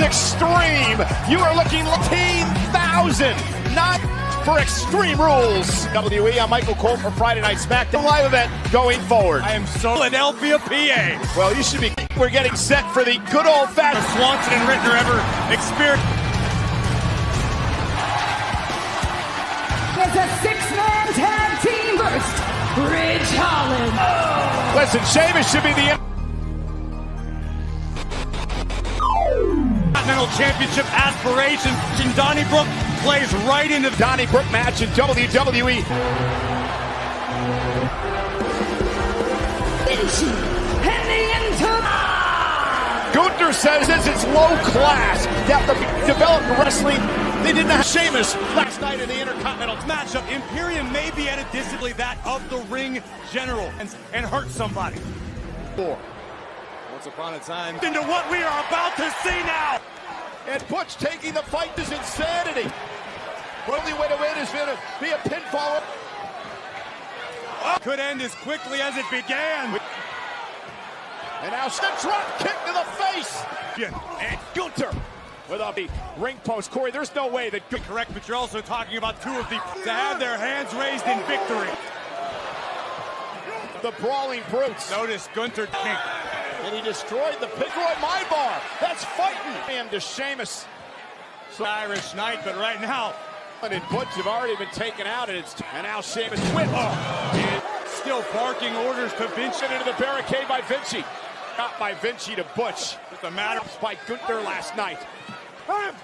Extreme. You are looking 18,000, not for Extreme Rules. WE, I'm Michael Cole for Friday Night SmackDown live event going forward. I am so Philadelphia, PA. Well, you should be. We're getting set for the good old-fashioned Swanson and Rittner ever experience. It's a six-man tag team versus Ridge Holland. Oh. Listen, Sheamus should be the Continental Championship aspirations. And Donnybrook plays right into the Donnybrook match in WWE. Heading into Gunther says this is low class. Developed wrestling. They didn't have Sheamus last night in the Intercontinental matchup. Imperium may be at a distantly that of the ring general and hurt somebody. Once upon a time. Into what we are about to see now. And Butch taking the fight is insanity. The only way to win is going to be a pinfall. Could end as quickly as it began. And now a drop kick to the face. And Gunther with a ring post. Corey, there's no way that... Correct, but you're also talking about two of the... to have their hands raised in victory. The Brawling Brutes. Notice Gunther kick. And he destroyed the Pigroid Mind Bar. That's fighting him to Sheamus. So Irish Knight, but right now... And Butch have already been taken out, and now Sheamus whip. And still barking orders to Vinci. Into the barricade by Vinci. Got by Vinci to Butch. Just a matter by Gunther last night. Pops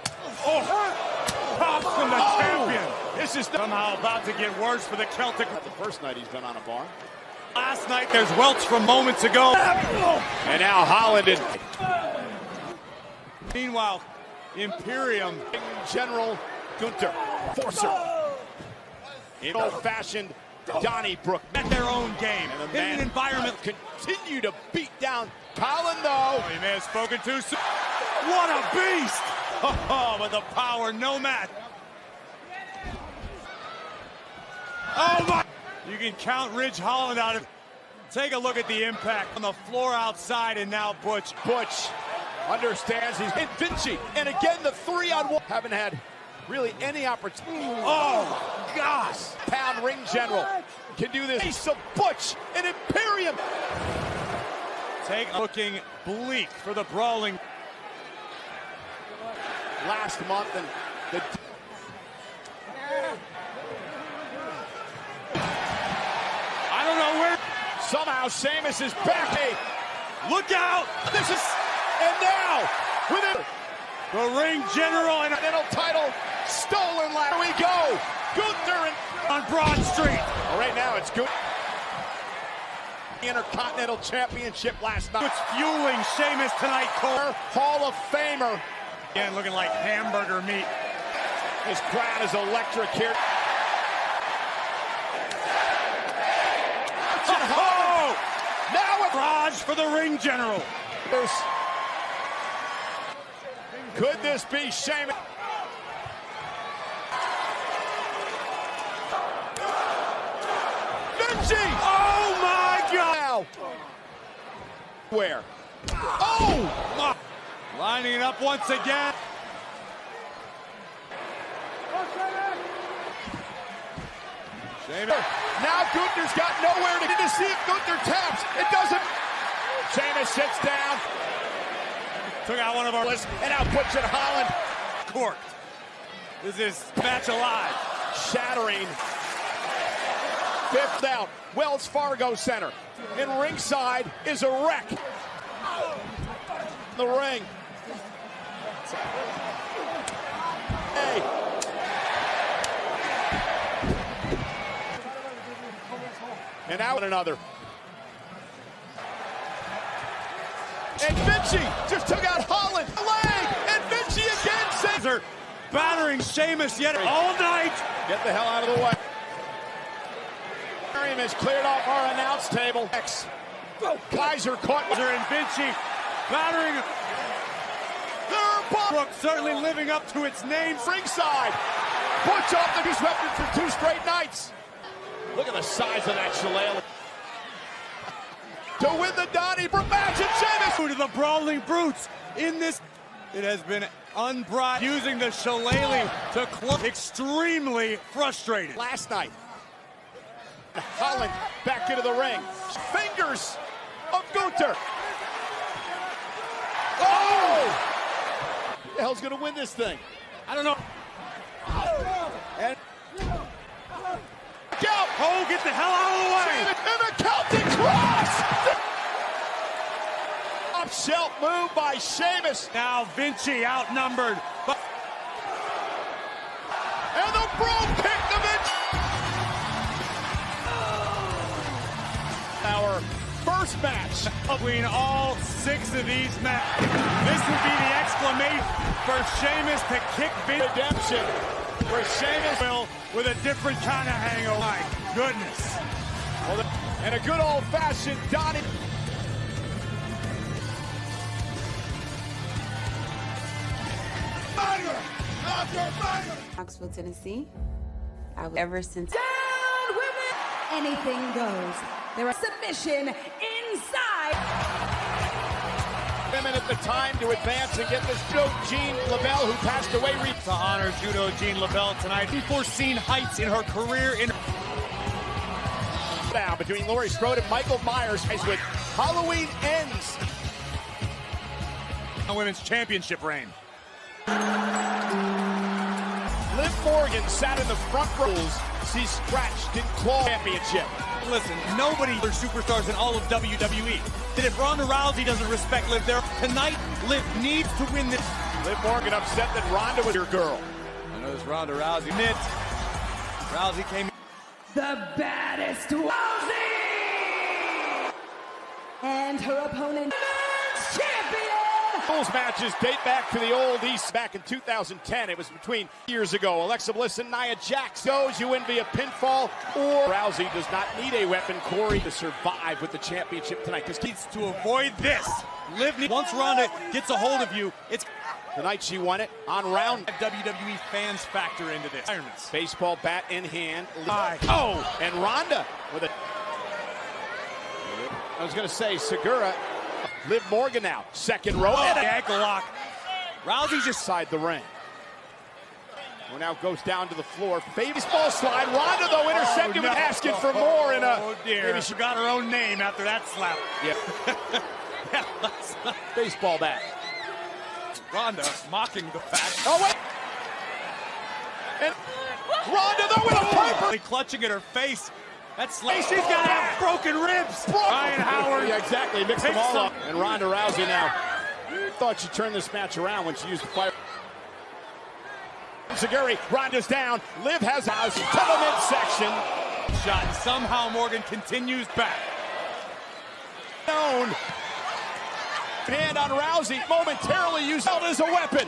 from the champion. This is somehow about to get worse for the Celtic. The first night he's been on a bar. Last night there's welts from moments ago. And now Holland and... Meanwhile, Imperium. General Gunther. Forcer. In old-fashioned Donnybrook. At their own game. And in an environment. Continue to beat down Holland, though. He may have spoken too soon. What a beast! Oh, with the power, no match. Oh my! You can count Ridge Holland out. Take a look at the impact on the floor outside, and now Butch. Butch understands he's in Vinci, and again the 3-on-1. Haven't had really any opportunity. Oh gosh! Pound ring general can do this. Ace of Butch and Imperium. Looking bleak for the Brawling. Last month and the... I don't know where. Somehow Sheamus is back. Hey, look out! This is... And now, with it... The ring general and a title stolen. Here we go. Gunther on Broad Street. All right, now it's Gunther. Intercontinental Championship last night. It's fueling Sheamus tonight, Cole. Hall of Famer. Again, looking like hamburger meat. This crowd is electric here. Oh! Now a barrage for the ring general. Could this be Sheamus? Vinci! Oh my God! Where? Oh! Lining it up once again. Sheamus. Now Gunther's got nowhere to see if Gunther taps. It doesn't. Sheamus sits down. Took out one of our lists and now puts it Holland. Corked. This is match alive. Shattering. Fifth out. Wells Fargo Center. And ringside is a wreck. The ring. Hey. And out another. And Vinci just took out Holland. Leg. And Vinci again. Caesar battering Sheamus yet all night. Get the hell out of the way. Imperium has cleared off our announce table. Kaiser caught. And Vinci battering. Brooke certainly living up to its name. Ringside. Butch off the goose weapon for 2 straight nights. Look at the size of that shillelagh. To win the Donnybrook match, and Sheamus to the Brawling Brutes in this It has been unbrought, using the shillelagh to close. Extremely frustrated. Last night, Holland back into the ring. Fingers of Gunther. Oh! Who the hell's gonna win this thing? I don't know. And count. Oh, get the hell out of the way! And the Celtic cross! Top shelf move by Sheamus. Now Vinci outnumbered. But And the brogue kick to Vinci. Our first match between all 6 of these men, this would be the exclamation for Sheamus to kick Vinci. redemption for Sheamus. Will with a different kind of hangover. My goodness. Well, and a good old-fashioned Donnie. Knoxville, Tennessee. Ever since. Down women. Anything goes. There is submission inside. Women at the time to advance and get this Judo Jean LaBelle, who passed away. To honor Judo Jean LaBelle tonight. Unforeseen heights in her career. Down between Laurie Strode and Michael Myers as with Halloween ends. A women's championship reign. Liv Morgan sat in the front rows. She's scratched in claw championship. Listen, nobody are superstars in all of WWE. And if Ronda Rousey doesn't respect Liv there tonight, Liv needs to win this. Liv Morgan upset that Ronda was your girl. I know this Ronda Rousey mitt. Rousey came. The baddest Rousey! And her opponent, champion! Those matches date back to the old East. Back in 2010, it was between years ago. Alexa Bliss and Nia Jax. Those you win via pinfall, or Rousey does not need a weapon, Corey, to survive with the championship tonight. This Needs to avoid this. Liv, once Ronda gets a hold of you, it's the night she won it on round. WWE fans factor into this. Baseball bat in hand. Aye. Oh, and Ronda with a. I was going to say Segura. Liv Morgan now, second row. Oh, And the ankle lock. Rousey just inside the ring. Who now goes down to the floor. Baseball slide. Ronda, though, intercepted with asking for more. And oh, dear. maybe She got her own name after that slap. Yeah. Baseball bat. Ronda mocking the fact. Oh, wait. And Ronda, though, with a piper. Clutching at her face. That's like she's got to have broken ribs. Ryan Howard. Yeah, exactly. Mixed them all up. And Ronda Rousey now thought she turned this match around when she used the fire. Seguri, Ronda's down. Liv has house to the midsection. Shot, and somehow Morgan continues back. Known. Hand on Rousey, momentarily used as a weapon.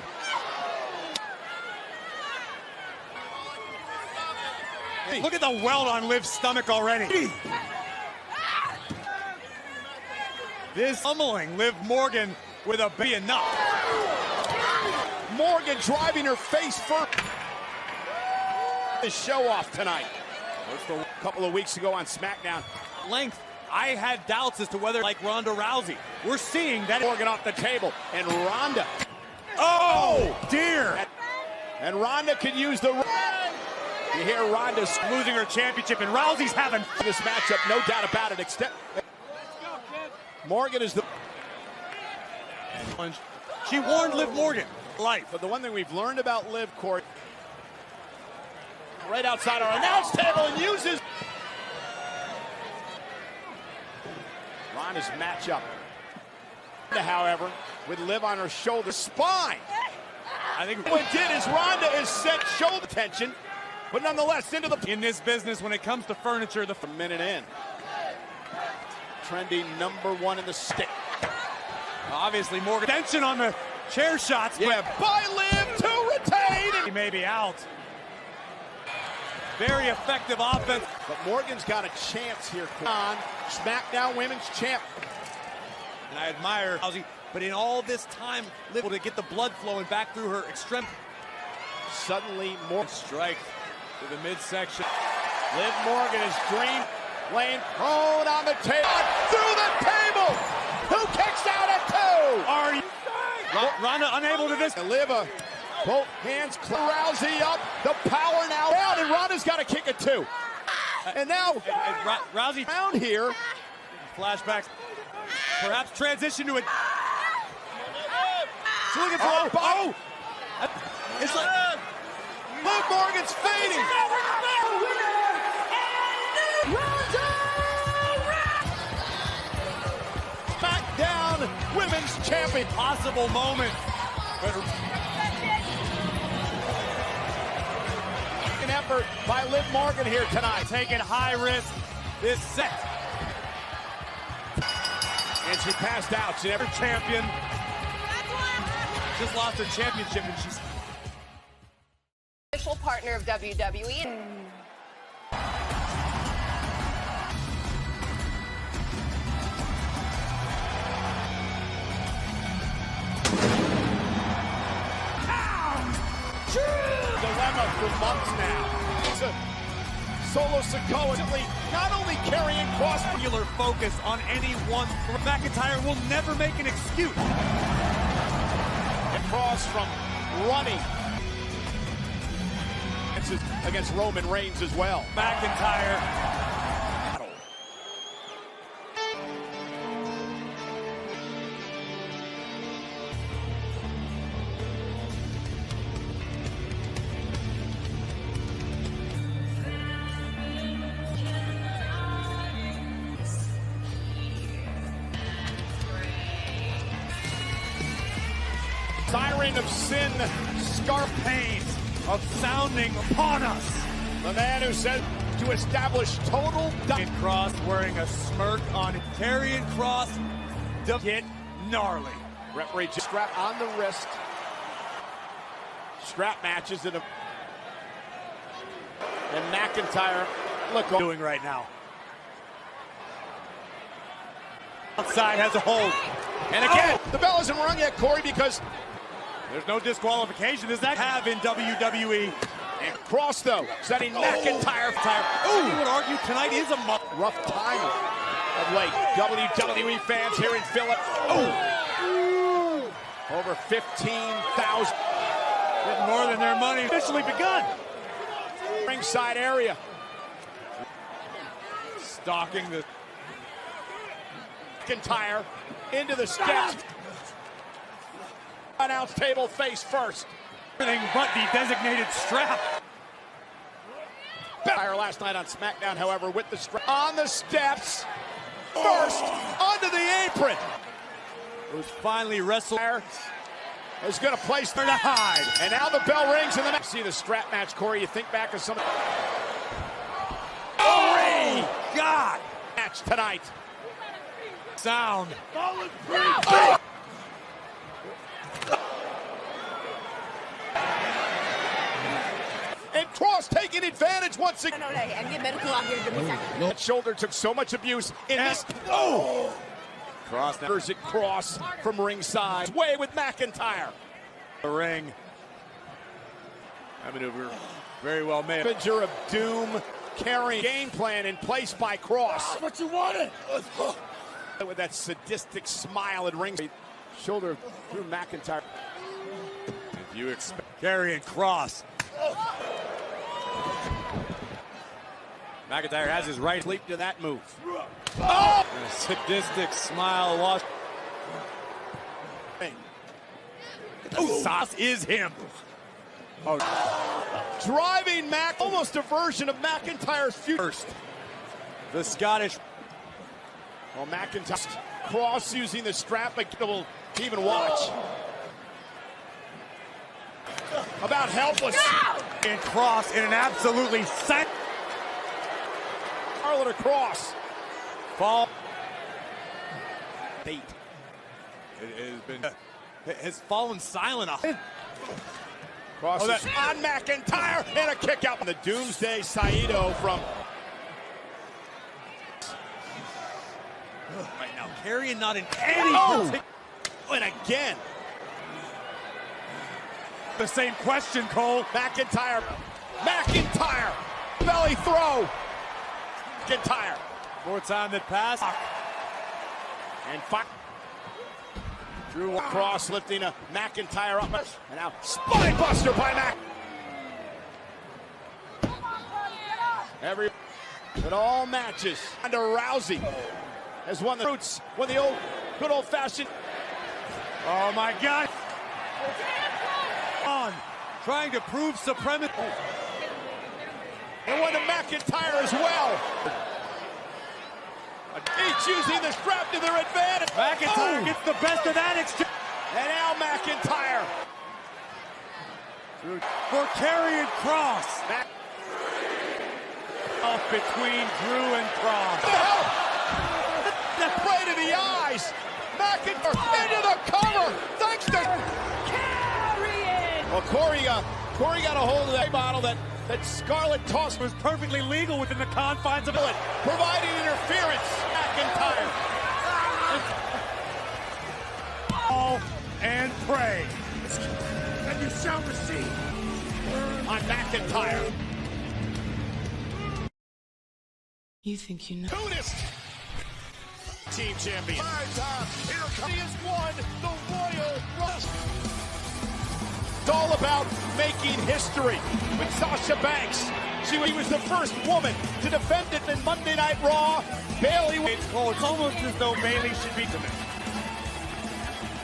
Look at the welt on Liv's stomach already. This pummeling Liv Morgan with a be enough. Morgan driving her face first. The show off tonight. A couple of weeks ago on SmackDown. Length. I had doubts as to whether like Ronda Rousey. We're seeing that Morgan off the table. And Ronda. Oh, dear. And Ronda could use the. You hear Ronda's Losing her championship, and Rousey's having this matchup, no doubt about it. Morgan is the. She warned Liv Morgan. Life. But the one thing we've learned about Liv, Corey, right outside our announce table and uses Ronda's matchup. However, with Liv on her shoulder, spine. I think What it did is Ronda is set shoulder tension, but nonetheless into the. in this business, when it comes to furniture, the A minute in. Trending #1 in the stick. obviously Morgan tension on the chair shots. Yeah, by Liv to retain. He may be out. Very effective offense. But Morgan's got a chance here. On SmackDown Women's Champ. And I admire Rousey, but in all this time, Liv able to get the blood flowing back through her extremity. Suddenly, more Strike to the midsection. Liv Morgan is dream laying prone on the table. Through the table. Who kicks out at 2? Are you? Ronda unable to this. Liva, both hands, Rousey up, the power now out, and Ronda's got to kick it too. And now, Rousey down here. Flashbacks, perhaps transition to it. She's looking for it's like Liv Morgan's fading. SmackDown Women's Champion. possible moment. An effort by Liv Morgan here tonight. Taking high risk this set. And she passed out. She never Champion. Just lost her championship and she's official partner of WWE. dilemma for months now. It's a Solo Sikoa not only carrying Cross, singular focus on any one. McIntyre will never make an excuse. and Cross from running. This is against Roman Reigns as well. McIntyre. Siren of sin, Scarf pains of sounding upon us. the man who said to establish total And Cross wearing a smirk on it. Karrion Kross get gnarly. referee strap on the wrist. Strap matches and McIntyre look Doing right now. Outside has a hold. and again the bell isn't rung yet, Corey, because There's no disqualification. Does that have in WWE? and Cross though setting McIntyre I would argue tonight is a rough time of late. WWE fans here in Philip. Over 15,000 Getting more than their money officially begun. ringside area. Stalking the McIntyre into the steps. Announce table face first. everything but the designated strap. McIntyre last night on SmackDown, however, with the strap on the steps. First onto the apron. It was finally wrestled. Is going to place her to hide. And now the bell rings and then see the strap match, Corey. You think back of some God! match tonight. Sound. And Cross taking advantage once again. No, and get medical out here. Give me a second. That shoulder took so much abuse in this. Cross now. There's it Cross from ringside. Way with McIntyre. The ring. That maneuver very well made. Messenger of doom carrying game plan in place by Cross. What you wanted? With that sadistic smile at ringside. Shoulder through McIntyre. If you expect Karrion Kross. McIntyre has his right Leap to that move. and a sadistic smile. Watch. Sauce is him. Driving Mac, almost a version of McIntyre's future. First, the Scottish. Well, McIntyre, Cross using the strap, but will even watch. About helpless. And Kross in an absolutely set. Charlotte Cross. Fall. Bait. It has fallen silent. Cross Oh, is on McIntyre and a kick out. The Doomsday Saito from Right now, Karrion not in any and again. The same question, Cole. McIntyre. Belly throw. McIntyre. More time that passed. And Drew Cross lifting a McIntyre up. And now spine buster by Mac. But all matches. Ronda Rousey has won the roots. Won the good old fashioned. Oh my God. On. Trying to prove supremacy. And won the McIntyre as well. Each using the strap to their advantage. McIntyre gets the best of that exchange. And now McIntyre. For Karrion Kross. Off between Drew and Kross. Right to the eyes. McIntyre into the cover. Thanks to Karrion. Well, Corey got a hold of that bottle that Scarlett tossed. Was perfectly legal within the confines of it. Providing interference. McIntyre. Fall and pray. And you shall receive. On McIntyre. You think you know? Tunist. Team champion. He has won the Royal Rumble. It's all about making history with Sasha Banks. She was the first woman to defend it in Monday Night Raw. Bayley. It's almost as though Bayley should be to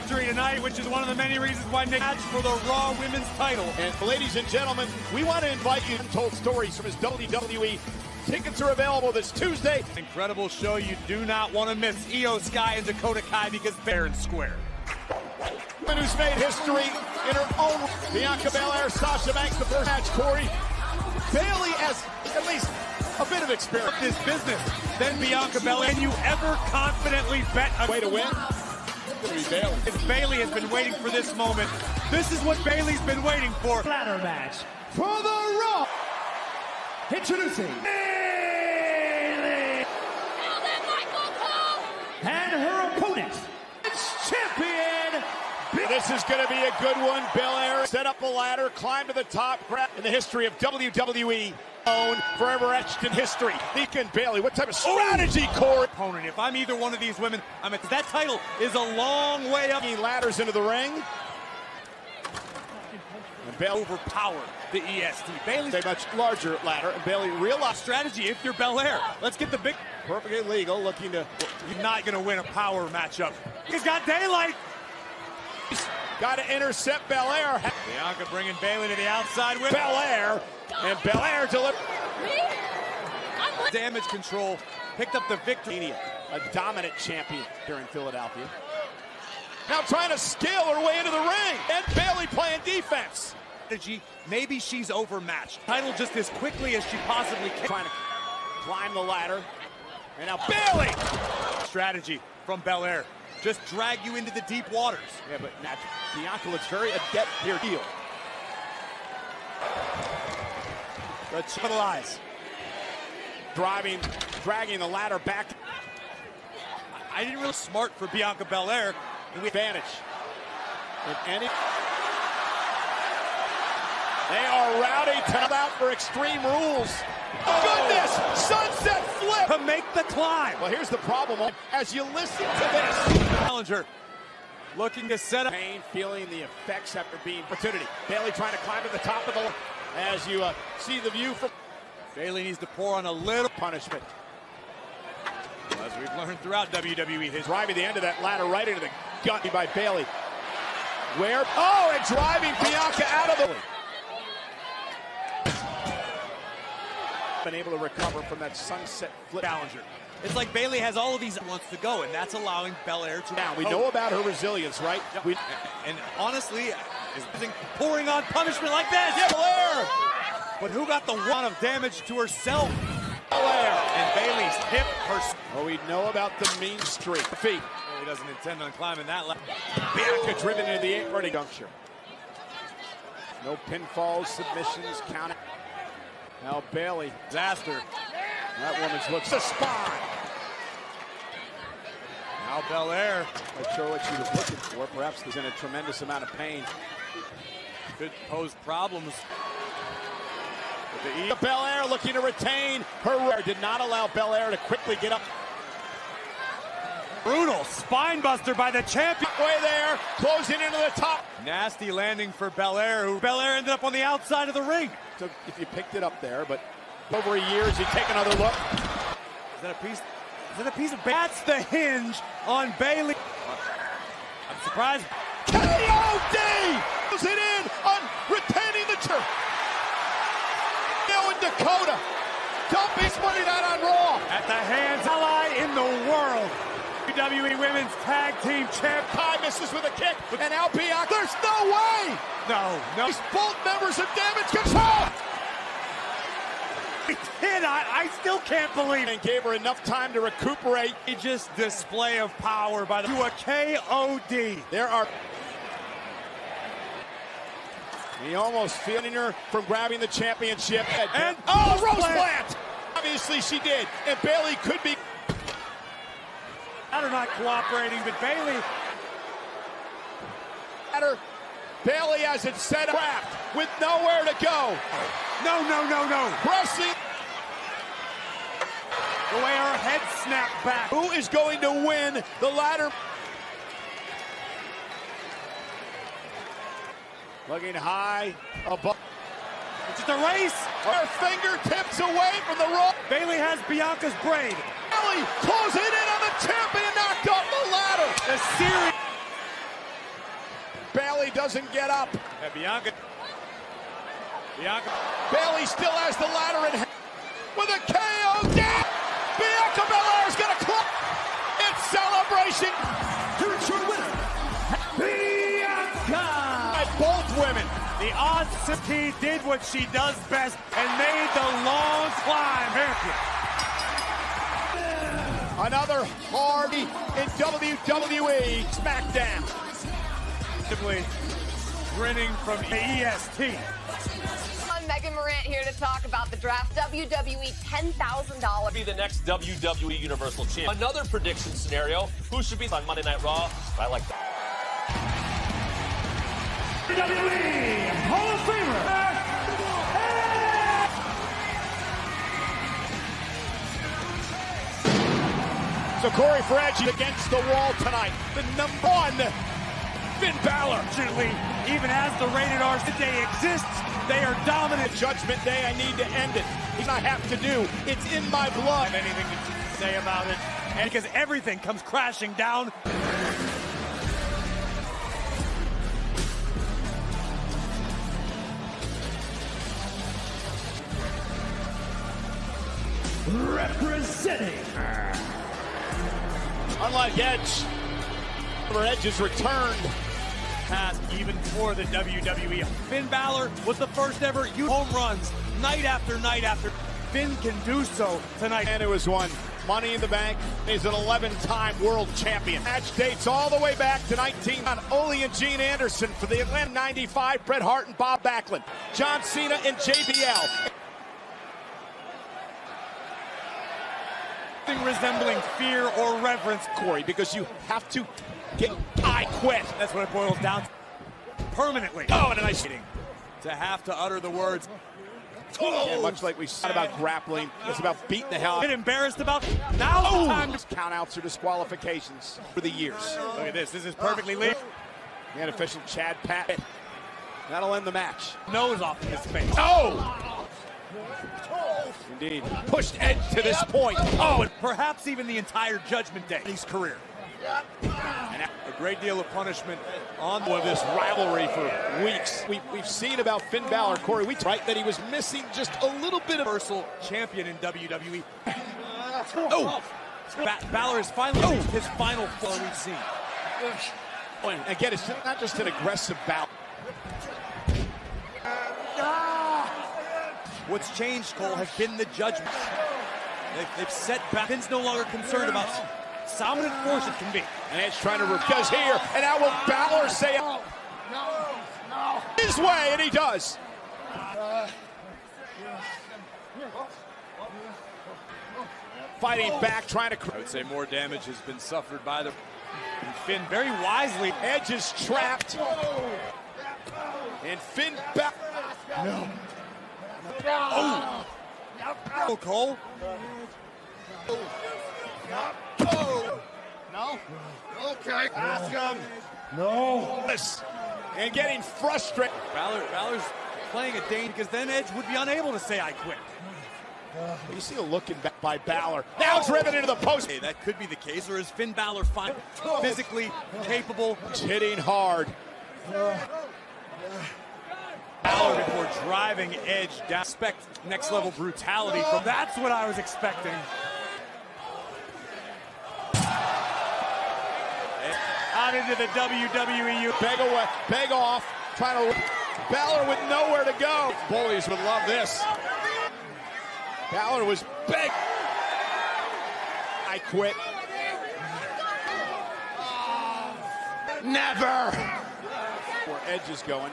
victory tonight, which is one of the many reasons why Nick match for the Raw Women's title. And ladies and gentlemen, we want to invite you to Untold Stories from his WWE. Tickets are available this Tuesday. Incredible show you do not want to miss. Io Sky and Dakota Kai because fair and square. Woman who's made history in her own. Bianca Belair, Sasha Banks, the first match. Corey. Bayley has at least a bit of experience. This business. Then Bianca Belair. Can you ever confidently bet a way to win? Bayley. Bayley has been waiting for this moment. This is what Bayley's been waiting for. Ladder match for the Raw. Introducing Bayley and her opponent, it's champion. This is going to be a good one. Belair set up a ladder, climbed to the top, in the history of WWE. Forever etched in history. Deacon Bayley, what type of strategy, Corey? Opponent. If I'm either one of these women, that title is a long way up. He ladders into the ring. And Bayley overpowered the EST. Bayley's a much larger ladder, and Bayley realized strategy if you're Belair. Let's get the big. Perfectly legal, looking to. You're not going to win a power matchup. He's got daylight. Got to intercept Belair. Bianca bringing Bayley to the outside with Belair, and Belair delivers. Damage control picked up the victory. A dominant champion during Philadelphia. Now trying to scale her way into the ring, and Bayley playing defense. Maybe she's overmatched. Title just as quickly as she possibly can. Trying to climb the ladder, and now Bayley. Strategy from Belair. Just drag you into the deep waters. Yeah, but Bianca looks very adept here. Heel. Let's capitalize. Dragging the ladder back. I didn't really smart for Bianca Belair. Advantage. They are rowdy to out for Extreme Rules. Goodness! Sunset flip! To make the climb. Well, here's the problem. As you listen to this. Challenger looking to set up. Pain, feeling the effects after being opportunity. Bayley trying to climb to the top of the. As you see the view from. Bayley needs to pour on a little punishment. As we've learned throughout WWE history. Driving the end of that ladder right into the gut by Bayley. Where? Oh, and driving Bianca out of the. Been able to recover from that sunset flip. Challenger. It's like Bayley has all of these wants to go, and that's allowing Belair to. Now we know about her resilience, right? Yep. And honestly, is pouring on punishment like this. Yeah, Belair. But who got the one of damage to herself? Belair. And Bayley's hip. Oh, we know about the mean streak. Feet. He doesn't intend on climbing that ladder. Bianca driven into the apron juncture. No pinfalls, submissions, count. Now Bayley. Disaster. That woman's looks a spine. Now Belair. Not sure what she was looking for. Perhaps there's in a tremendous amount of pain. Could pose problems. The Belair looking to retain her. Did not allow Belair to quickly get up. Brutal spine buster by the champion. Way there, closing into the top. Nasty landing for Belair, who Belair ended up on the outside of the ring. So if you picked it up there, but over years, you take another look. Is that a piece? Is that a piece of? That's the hinge on Bayley. I'm surprised. KOD goes it in on retaining the turf. Now in Dakota, dumping Monday Night on Raw. At the hands ally in the world. WWE Women's Tag Team Champ. Kai misses with a kick, and now Bianca. There's no way. No. These both members of Damage Control. I still can't believe it. And gave her enough time to recuperate. Just display of power by the to a KOD. There are. He almost feeling her from grabbing the championship. And Rose Plant. Obviously she did. And Bayley could be. They're not cooperating, but Bayley. Bayley has it set up, trapped with nowhere to go. No. Pressing. The way her head snapped back. Who is going to win the ladder? Looking high above. It's just a race. Her fingertips away from the rope. Bayley has Bianca's braid. Bayley closing in on the champion, knocked off the ladder. The series. Bayley doesn't get up. Bianca. Bayley still has the ladder in hand with a KO. Bianca Belair's gonna club. It's celebration. Here's your winner, Bianca. By both women. The Odyssey did what she does best and made the long climb. Another Hardy in WWE SmackDown. Simply grinning from EST. I'm Megan Morant here to talk about the draft. WWE $10,000. Be the next WWE Universal Champ. Another prediction scenario. Who should be on Monday Night Raw? I like that. WWE Hall of Famer. So Corey Fredge against the wall tonight. The number one, Finn Balor. Unfortunately, even as the rated R today exists, they are dominant. Judgment Day, I need to end it. It's I have to do. It's in my blood. Have anything to say about it? And because everything comes crashing down. Representing. Unlike Edge, Edge has returned. Past even for the WWE. Finn Balor was the first ever home runs night after night after. Finn can do so tonight. And it was one. Money in the Bank is an 11-time world champion. Match dates all the way back to 19 on Ole and Gene Anderson for the Atlanta 95, Bret Hart and Bob Backlund. John Cena and JBL. Resembling fear or reverence, Corey, because you have to get I quit. That's what it boils down to. Permanently. Oh, and a nice hitting. To have to utter the words. Yeah, much like we said about grappling, it's about beating the hell out. Get embarrassed about now. Time to countouts or disqualifications for the years. look at this. This is perfectly legal. The unofficial Chad Pat. That'll end the match. Nose off in his face. Oh! Indeed. Pushed Edge to this point. Oh, and perhaps even the entire Judgment Day in his career. And a great deal of punishment on this rivalry for weeks. We've seen about Finn Balor, Corey. We right that he was missing just a little bit of Universal Champion in WWE. Oh! Balor has finally reached his final fall we've seen. And again, it's not just an aggressive bout. What's changed, Cole, has been the judgment. They've set back. Finn's no longer concerned about dominant force it can be. And Edge trying to because here, and now will Balor say his way, and he does. Fighting back, trying to. I would say more damage has been suffered by the Finn very wisely. Edge is trapped. And Finn back. No. Oh, Cole. No? Okay. Ask him. And getting frustrated. Balor's playing a danger because then Edge would be unable to say I quit. You see a looking back by Balor. Now driven into the post. Hey, that could be the case, or is Finn Balor physically capable? Hitting hard. Balor before driving Edge down. Expect next level brutality from. That's what I was expecting. Out into the WWE. Beg off. Trying to. Balor with nowhere to go. Bullies would love this. Balor was big. I quit. Never. Where Edge is going.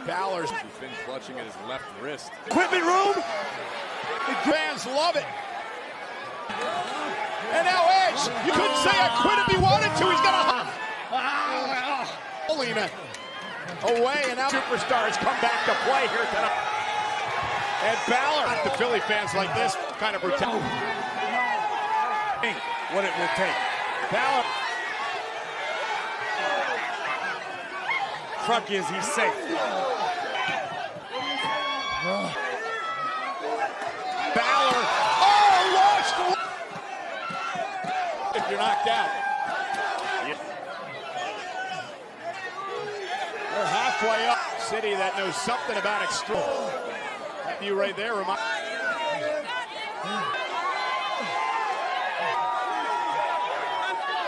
Balor's been clutching at his left wrist. equipment room. The fans love it. And now Edge. You couldn't say I quit if he wanted to. He's got a Molina away, and now superstars come back to play here tonight. And Balor, the Philly fans like this kind of brutality. What it will take. Balor. Truck is, he's safe. Balor. Oh, launched. If you're knocked out. They're halfway up. City that knows something about extreme. That view right there reminds.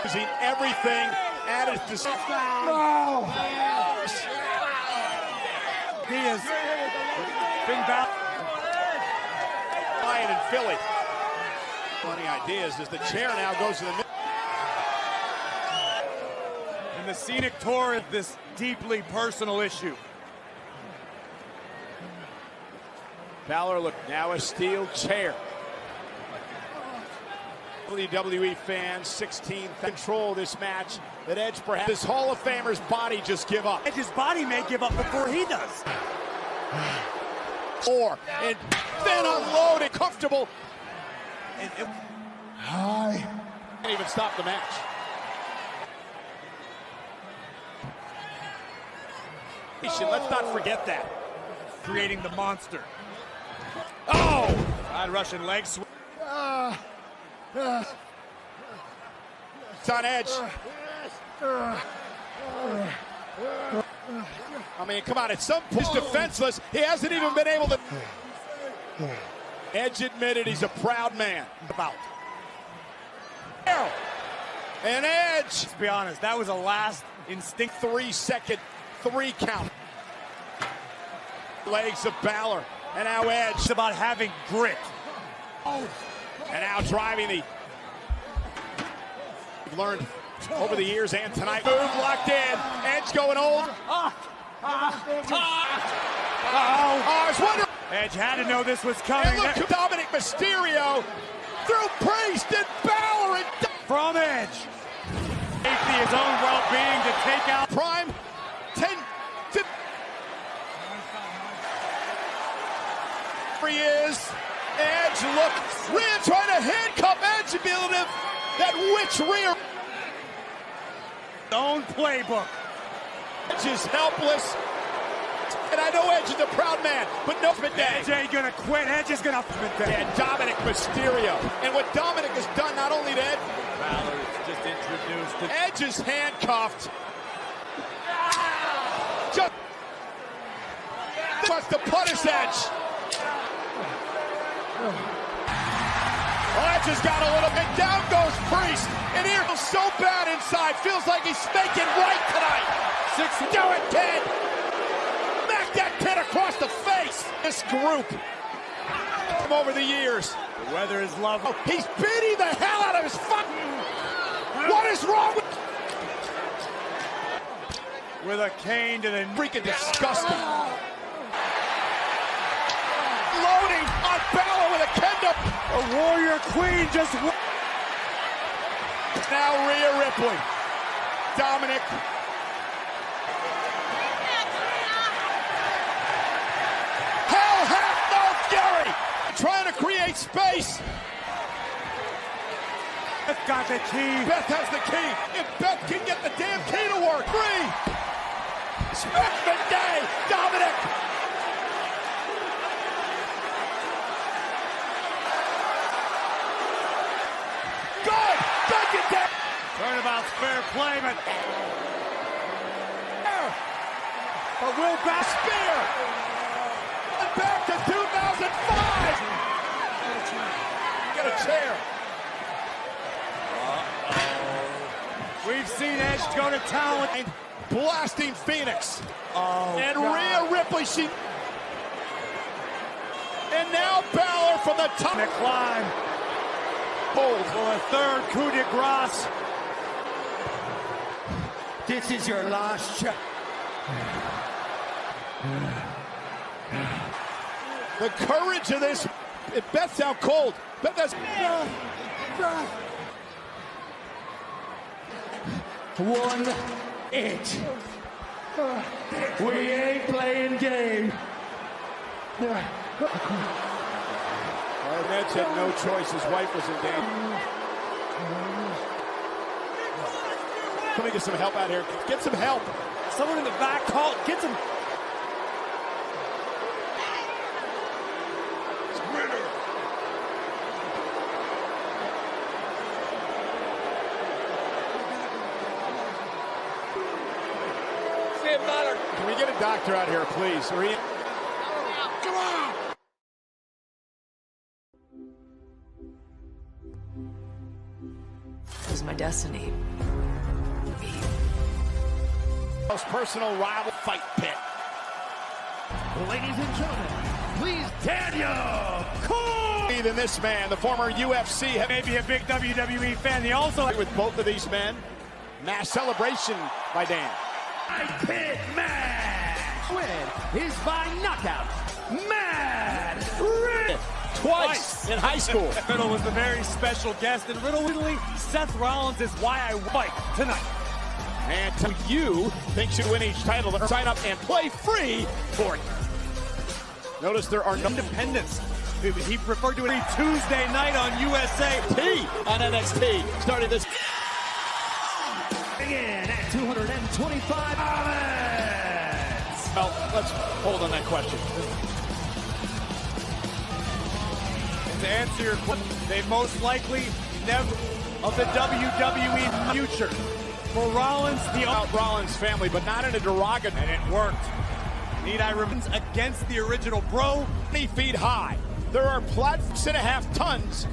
Using everything at his disposal. He is Finn Balor. Lion in Philly. Funny ideas as the chair now goes to the middle. And the scenic tour of this deeply personal issue. Balor look now a steel chair. WWE fans, 16th control this match. That Edge perhaps this Hall of Famer's body just give up. Edge's body may give up before he does. And then unloaded, comfortable. Can't even stop the match. Let's not forget that. Creating the monster. Oh! Side Russian leg sweep. It's on Edge. I mean, come on, at some point, he's defenseless. He hasn't even been able to. Edge admitted he's a proud man. About. And Edge. Let's be honest, that was a last instinct. 3-second, 3 count. Legs of Balor. And now Edge. It's about having grit. And now driving the. We've learned over the years and tonight. Move locked in. Edge going old. I was wondering. Edge had to know this was coming. And look, Dominic Mysterio through Priest and Balor and from Edge. Safety, his own well-being to take out. Prime 10. He is. Edge look. Rhea trying to handcuff Edge to be able to. That witch rear. Own playbook. Edge is helpless. And I know Edge is a proud man, but no day. Edge ain't gonna quit. Edge is gonna and Dominic Mysterio. And what Dominic has done not only to Edge. Balor's just introduced. Edge is handcuffed. Just wants to punish Edge. Edge has got a little bit. Down goes Priest. And here feels so bad inside. Feels like he's making right tonight. 6. Do it, kid. Smack that kid across the face. This group. Over the years. The weather is lovely. Oh, he's beating the hell out of his fucking. What is wrong with a cane to the freaking disgusting. Loading on Balor with a kendo. A warrior queen just. Now Rhea Ripley. Dominic. Hell hath no fury. Trying to create space. got the key. Beth has the key. If Beth can get the damn key to work. 3. Smash Day. Dominic. Good. Back it down. Turnabout's fair play, but Will back Spear. And back to 2005. Get a chair. we've seen Edge go to town with Blasting Phoenix. And Rhea Ripley, and now Balor from the top. the climb Hold. for a third coup de grace. This is your last shot. The courage of this. Beth's out cold. Beth has. 1-8. We ain't playing game. Ned had no choice. His wife was in danger. Let me get some help out here. Get some help. Someone in the back call. Get some. Can we get a doctor out here, please? Come on! This is my destiny. Most personal rival fight pit. Ladies and gentlemen, please, Daniel Cole. Than this man, the former UFC, Maybe a big WWE fan. He also with both of these men. Mass celebration by Dan. Pit match. Win is by knockout. Mad Riddle. Twice in high school. Riddle was the very special guest, and Riddle literally, Seth Rollins is why I fight tonight. And to you think should win each title, sign up and play free for it. Notice there are no Independence. He referred to it every Tuesday night on USA. T on NXT. Started this. In at 225 pounds. Well, let's hold on that question. To answer your question, they most likely never of the WWE future. For Rollins, the About Rollins' family, but not in a derogatory. and it worked. Need I remain against the original bro? 20 feet high. There are platforms 6.5 tons,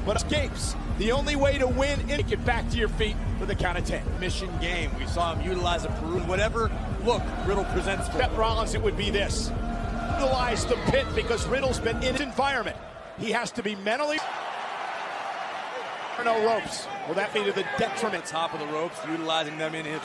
but escapes. The only way to win is to get back to your feet with a count of 10. Mission game. We saw him utilize a Peru. Whatever look Riddle presents for Seth Rollins, it would be this. Utilize the pit because Riddle's been in his environment. He has to be mentally. No ropes. Will that be to the detriment? top of the ropes, utilizing them in his.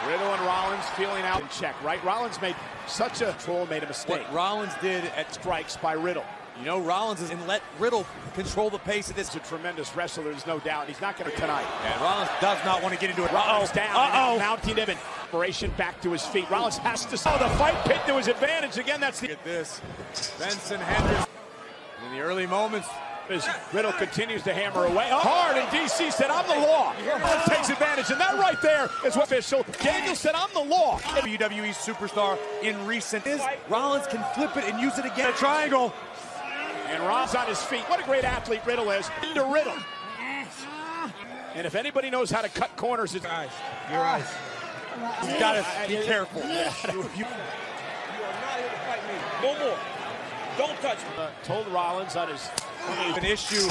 Riddle and Rollins feeling out in check, right? Rollins made such a troll, made a mistake. What Rollins did at Strikes by Riddle. You know, Rollins is and let Riddle control the pace of this. He's a tremendous wrestler, there's no doubt. He's not going to tonight. And Rollins does not want to get into it. Rollins down. Mounting him. Inspiration back to his feet. Rollins has to. Oh, the fight pit to his advantage. Again, that's the. Look at this. Benson Henderson. In the early moments. As Riddle continues to hammer away. Oh, hard, and DC said, I'm the law. Rollins takes advantage, and that right there is what official. Daniel said, I'm the law. WWE superstar in recent is Rollins can flip it and use it again. A triangle. And Rollins on his feet. What a great athlete Riddle is. Into Riddle. And if anybody knows how to cut corners, it's Guys, your eyes. You gotta be careful. You are not here to fight me. No more. Don't touch me. Told Rollins on his. An issue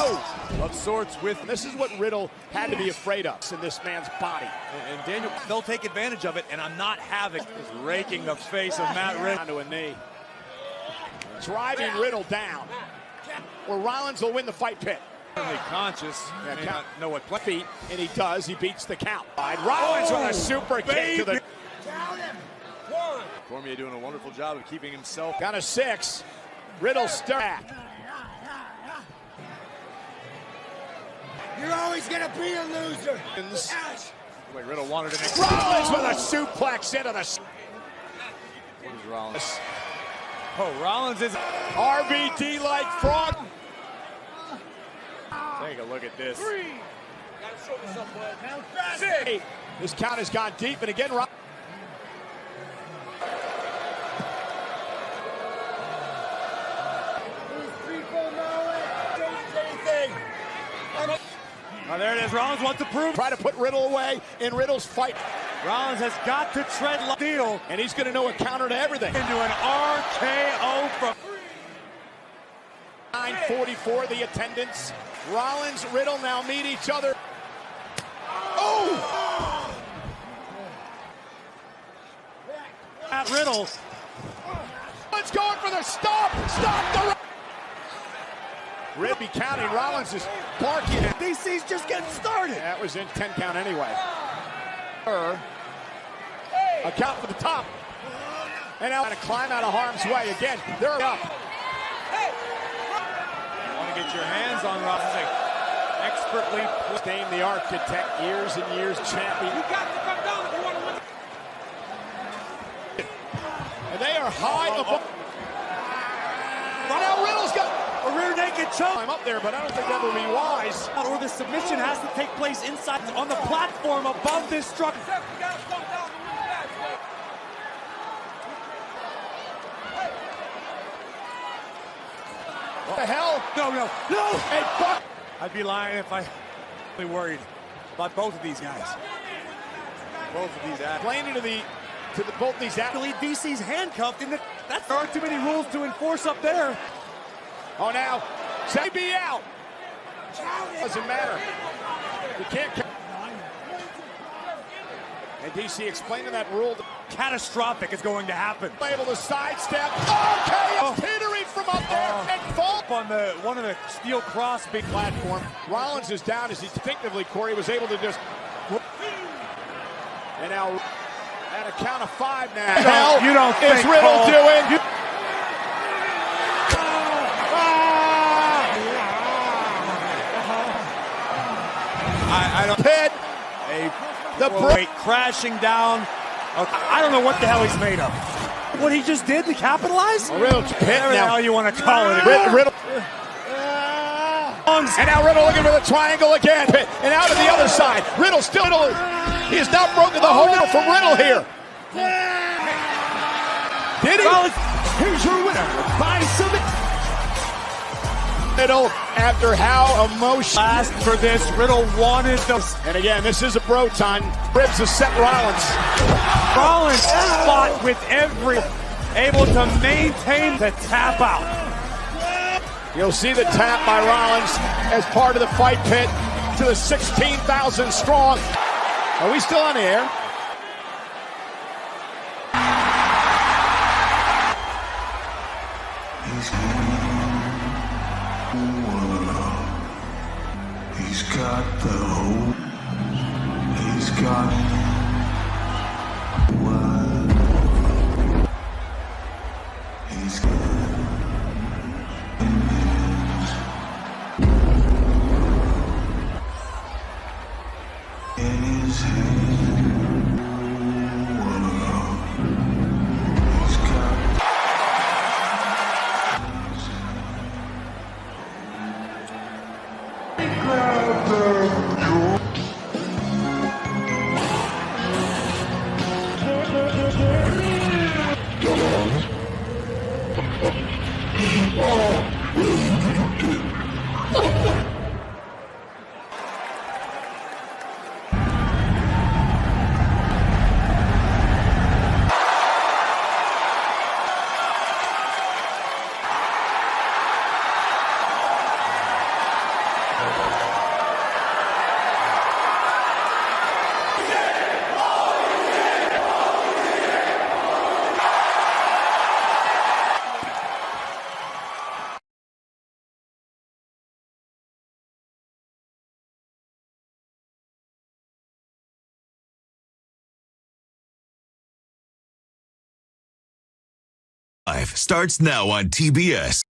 of sorts with. This is what Riddle had to be afraid of in this man's body. And Daniel, they'll take advantage of it, and I'm not having is raking the face of Matt Riddle. Onto a knee. Driving Riddle down. Or Rollins will win the fight pit. Certainly conscious. Yeah, May count. not know what play. Feet, and he does. He beats the count. Rollins with a super kick to the. Cormier doing a wonderful job of keeping himself. Count of 6. Riddle back. You're always gonna be a loser. Wait, Riddle wanted to make. Rollins with a suplex into the. What is Rollins? Oh, Rollins is. RVD like frog. Take a look at this. This count has gone deep, and again, Oh, there it is. Rollins wants to prove. Try to put Riddle away in Riddle's fight. Rollins has got to tread deal. And he's going to know a counter to everything. Into an RKO from 9:44, the attendance. Rollins, Riddle now meet each other. Oh! At Riddle. Rollins going for the stop. Stop the... Ribby counting. Rollins is barking at... DC's just getting started. That was in 10 count anyway. A count for the top. And now to climb out of harm's way again. They're up. You want to get your hands on Rollins. Expertly Named the architect, years and years champion. You got to come down if you want to win. And they are high above. Now Riddle's got a rear naked choke. I'm up there, but I don't think that would be wise. Or the submission has to take place inside on the platform above this structure. What the hell? No. Hey, fuck! I'd be lying if I was worried about both of these guys. Both of these athletes. Complaining to both these athletes. DC's handcuffed, and there aren't too many rules to enforce up there. Oh, now, say be out. Doesn't matter. You can't. And DC explaining that rule. Catastrophic is going to happen. Able to sidestep. Okay, teetering from up there and fall on one of the steel cross big platform. Rollins is down as instinctively Corey was able to just. And now at a count of 5 now. You don't is think Riddle Cole doing? I don't. Pit. The break crashing down. I don't know what the hell he's made of. What he just did to capitalize? Riddle's pit Whatever the now. hell you want to call it. Riddle. And now Riddle looking for the triangle again. And out to the other side. Riddle still. He has not broken the hold from Riddle here. Did he? Here's your winner by submission. Riddle, after how emotional. Last for this, Riddle wanted those. And again, this is a bro time. Ribs has set Rollins. Rollins fought with every, able to maintain the tap out. You'll see the tap by Rollins as part of the fight pit to the 16,000 strong. Are we still on the air? He's got the hope. He's got what? He's got in his hand. He's got. Starts now on TBS.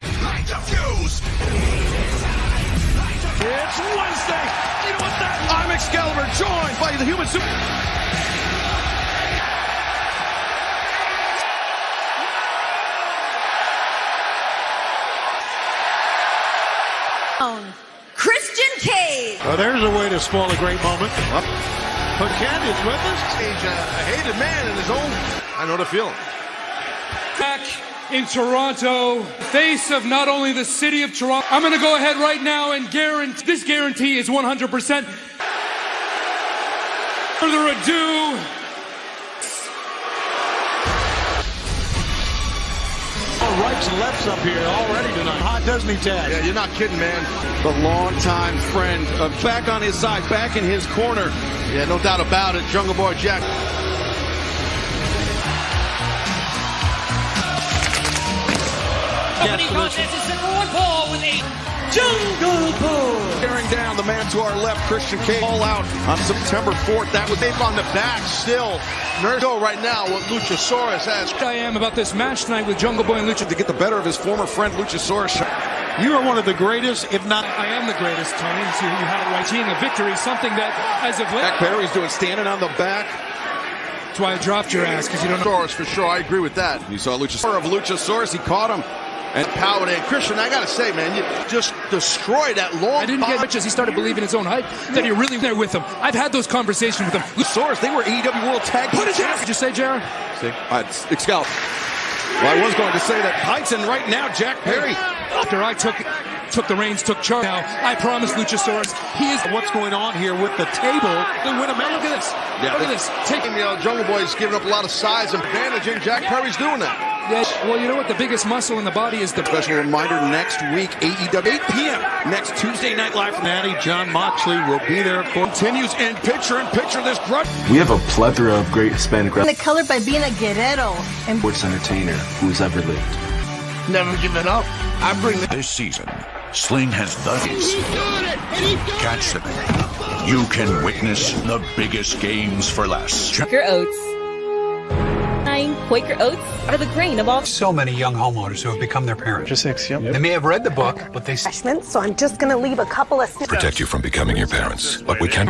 Light the fuse! It's Wednesday! You know what that? I'm Excalibur, joined by the human super... Christian Cage. Well, there's a way to spoil a great moment. Paquette is with us. He's a hated man in his own. I know the feeling. Back in Toronto, face of not only the city of Toronto. I'm going to go ahead right now and guarantee, this guarantee is 100%. Further ado, Rights and lefts up here already tonight. Hot, doesn't he, Taz? Yeah, you're not kidding, man. The longtime friend of back on his side, back in his corner. Yeah, no doubt about it. Jungle Boy Jack. opening contest is number 1 Paul with a Jungle Boy. Staring down the man to our left, Christian Cage, all out on September 4th. That was They've on the back still. Nerdo right now what Luchasaurus has. I am about this match tonight with Jungle Boy and Lucha to get the better of his former friend Luchasaurus. You are one of the greatest, if not... I am the greatest, Tony. So you had it right. Seeing a victory, something that, as of late... Jack Perry's doing standing on the back. That's why I dropped your ass, because you don't know... Luchasaurus for sure, I agree with that. You saw Luchasaurus, he caught him. And powered in. Christian, I gotta say, man, you just destroyed that long... I didn't get much as he started believing his own hype, that you're really there with him. I've had those conversations with him. Luchasaurus, they were AEW World Tag Team Champions. Did you say, Jared? See? Excalibur. Well, I was going to say that Heighton right now, Jack Perry. After I took the reins, took charge. Now, I promise Luchasaurus, he is... What's going on here with the table to win a match? Look at this. Yeah. Look at this. Jungle Boy's giving up a lot of size and advantage, and Jack Perry's doing that. Yeah, well, you know what? The biggest muscle in the body is the... Special reminder, next week, AEW, 8 p.m. Next Tuesday Night Live from Natty. John Moxley will be there. Continues in picture this grudge. We have a plethora of great Hispanic The color by being a guerrero and sports entertainer who's ever lived. Never giving up. I bring the... This season, Sling has the catch them. You can witness the biggest games for less. Quaker Oats. Quaker Oats are the grain of all. So many young homeowners who have become their parents. Just 6, yep. They may have read the book, but they... So I'm just going to leave a couple of... Protect you from becoming your parents, but we can...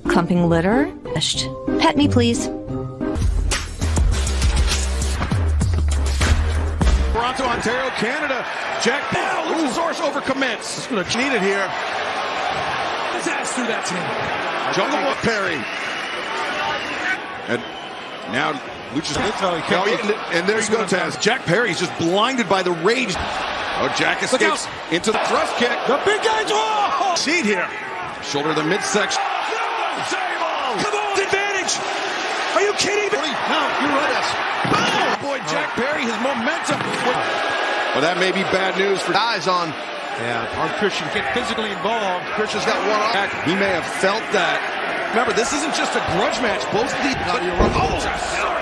Clumping litter. Pet me, please. Toronto, Ontario, Canada. Jack now. Luchasaurus overcommits. It's going to need it here. Let's ask through that team. Jungle Boy Perry. And now Luchasaurus. And there you go, Taz. Jack Perry's just blinded by the rage. Oh, Jack escapes into the thrust kick. The big guy's seat here. Shoulder to the midsection. Come on, advantage. Are you kidding me? No, you're right. Oh, boy, Jack Perry, his momentum. Well, that may be bad news for guys on. Yeah, our Christian get physically involved. Christian's got one arm. He may have felt that. Remember, this isn't just a grudge match. Both of these.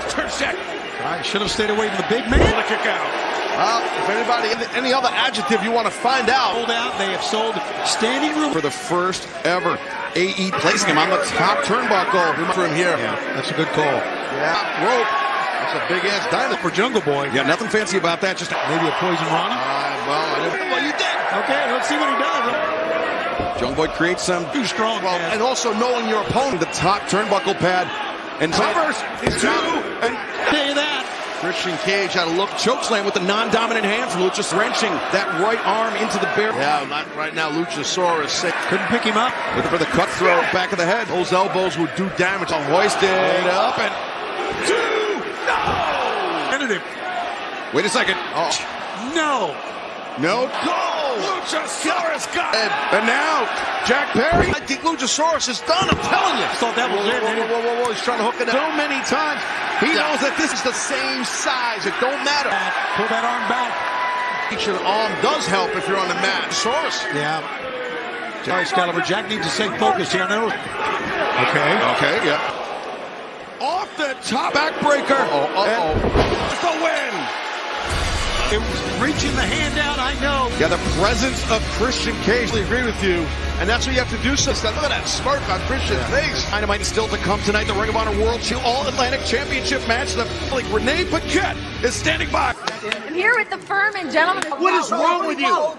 Turn check. I should have stayed away from the big man. To kick out. If anybody, any other adjective you want to find out. Sold out. They have sold standing room for the first ever AE, placing him on the top turnbuckle. For him here. Yeah, that's a good call. Yeah, rope. That's a big ass dynamite for Jungle Boy. Yeah, nothing fancy about that. Just maybe a poison Ronnie. Well, I didn't. Well, you did. Okay, let's see what he does. Jungle Boy creates some too strong. Well, and also knowing your opponent, the top turnbuckle pad, and covers two, and say that. Christian Cage had a look chokeslam with the non-dominant hand from Luchasaurus, wrenching that right arm into the bear. Yeah, right now Luchasaurus couldn't pick him up. Looking for the cutthroat back of the head. Those elbows would do damage. Hoisted up and two. No. Wait a second. Oh no. No. Go! Luchasaurus got it! And now, Jack Perry. I think Luchasaurus is done, I'm telling you. Thought that was it. Whoa. He's trying to hook it up. So many times. He knows that this is the same size. It don't matter. Pull that arm back. Your arm does help if you're on the mat. Luchasaurus. Yeah. Sorry, Excalibur. Jack needs to stay focused here. Okay, yeah. Off the top backbreaker. It's the win. It was reaching the hand out, I know. Yeah, the presence of Christian Cage. I agree with you. And that's what you have to do. So look at that smirk on Christian's face. Dynamite is still to come tonight. The Ring of Honor World All-Atlantic Championship match. The Renee Paquette is standing by. I'm here with the firm and gentlemen. What is wrong with you?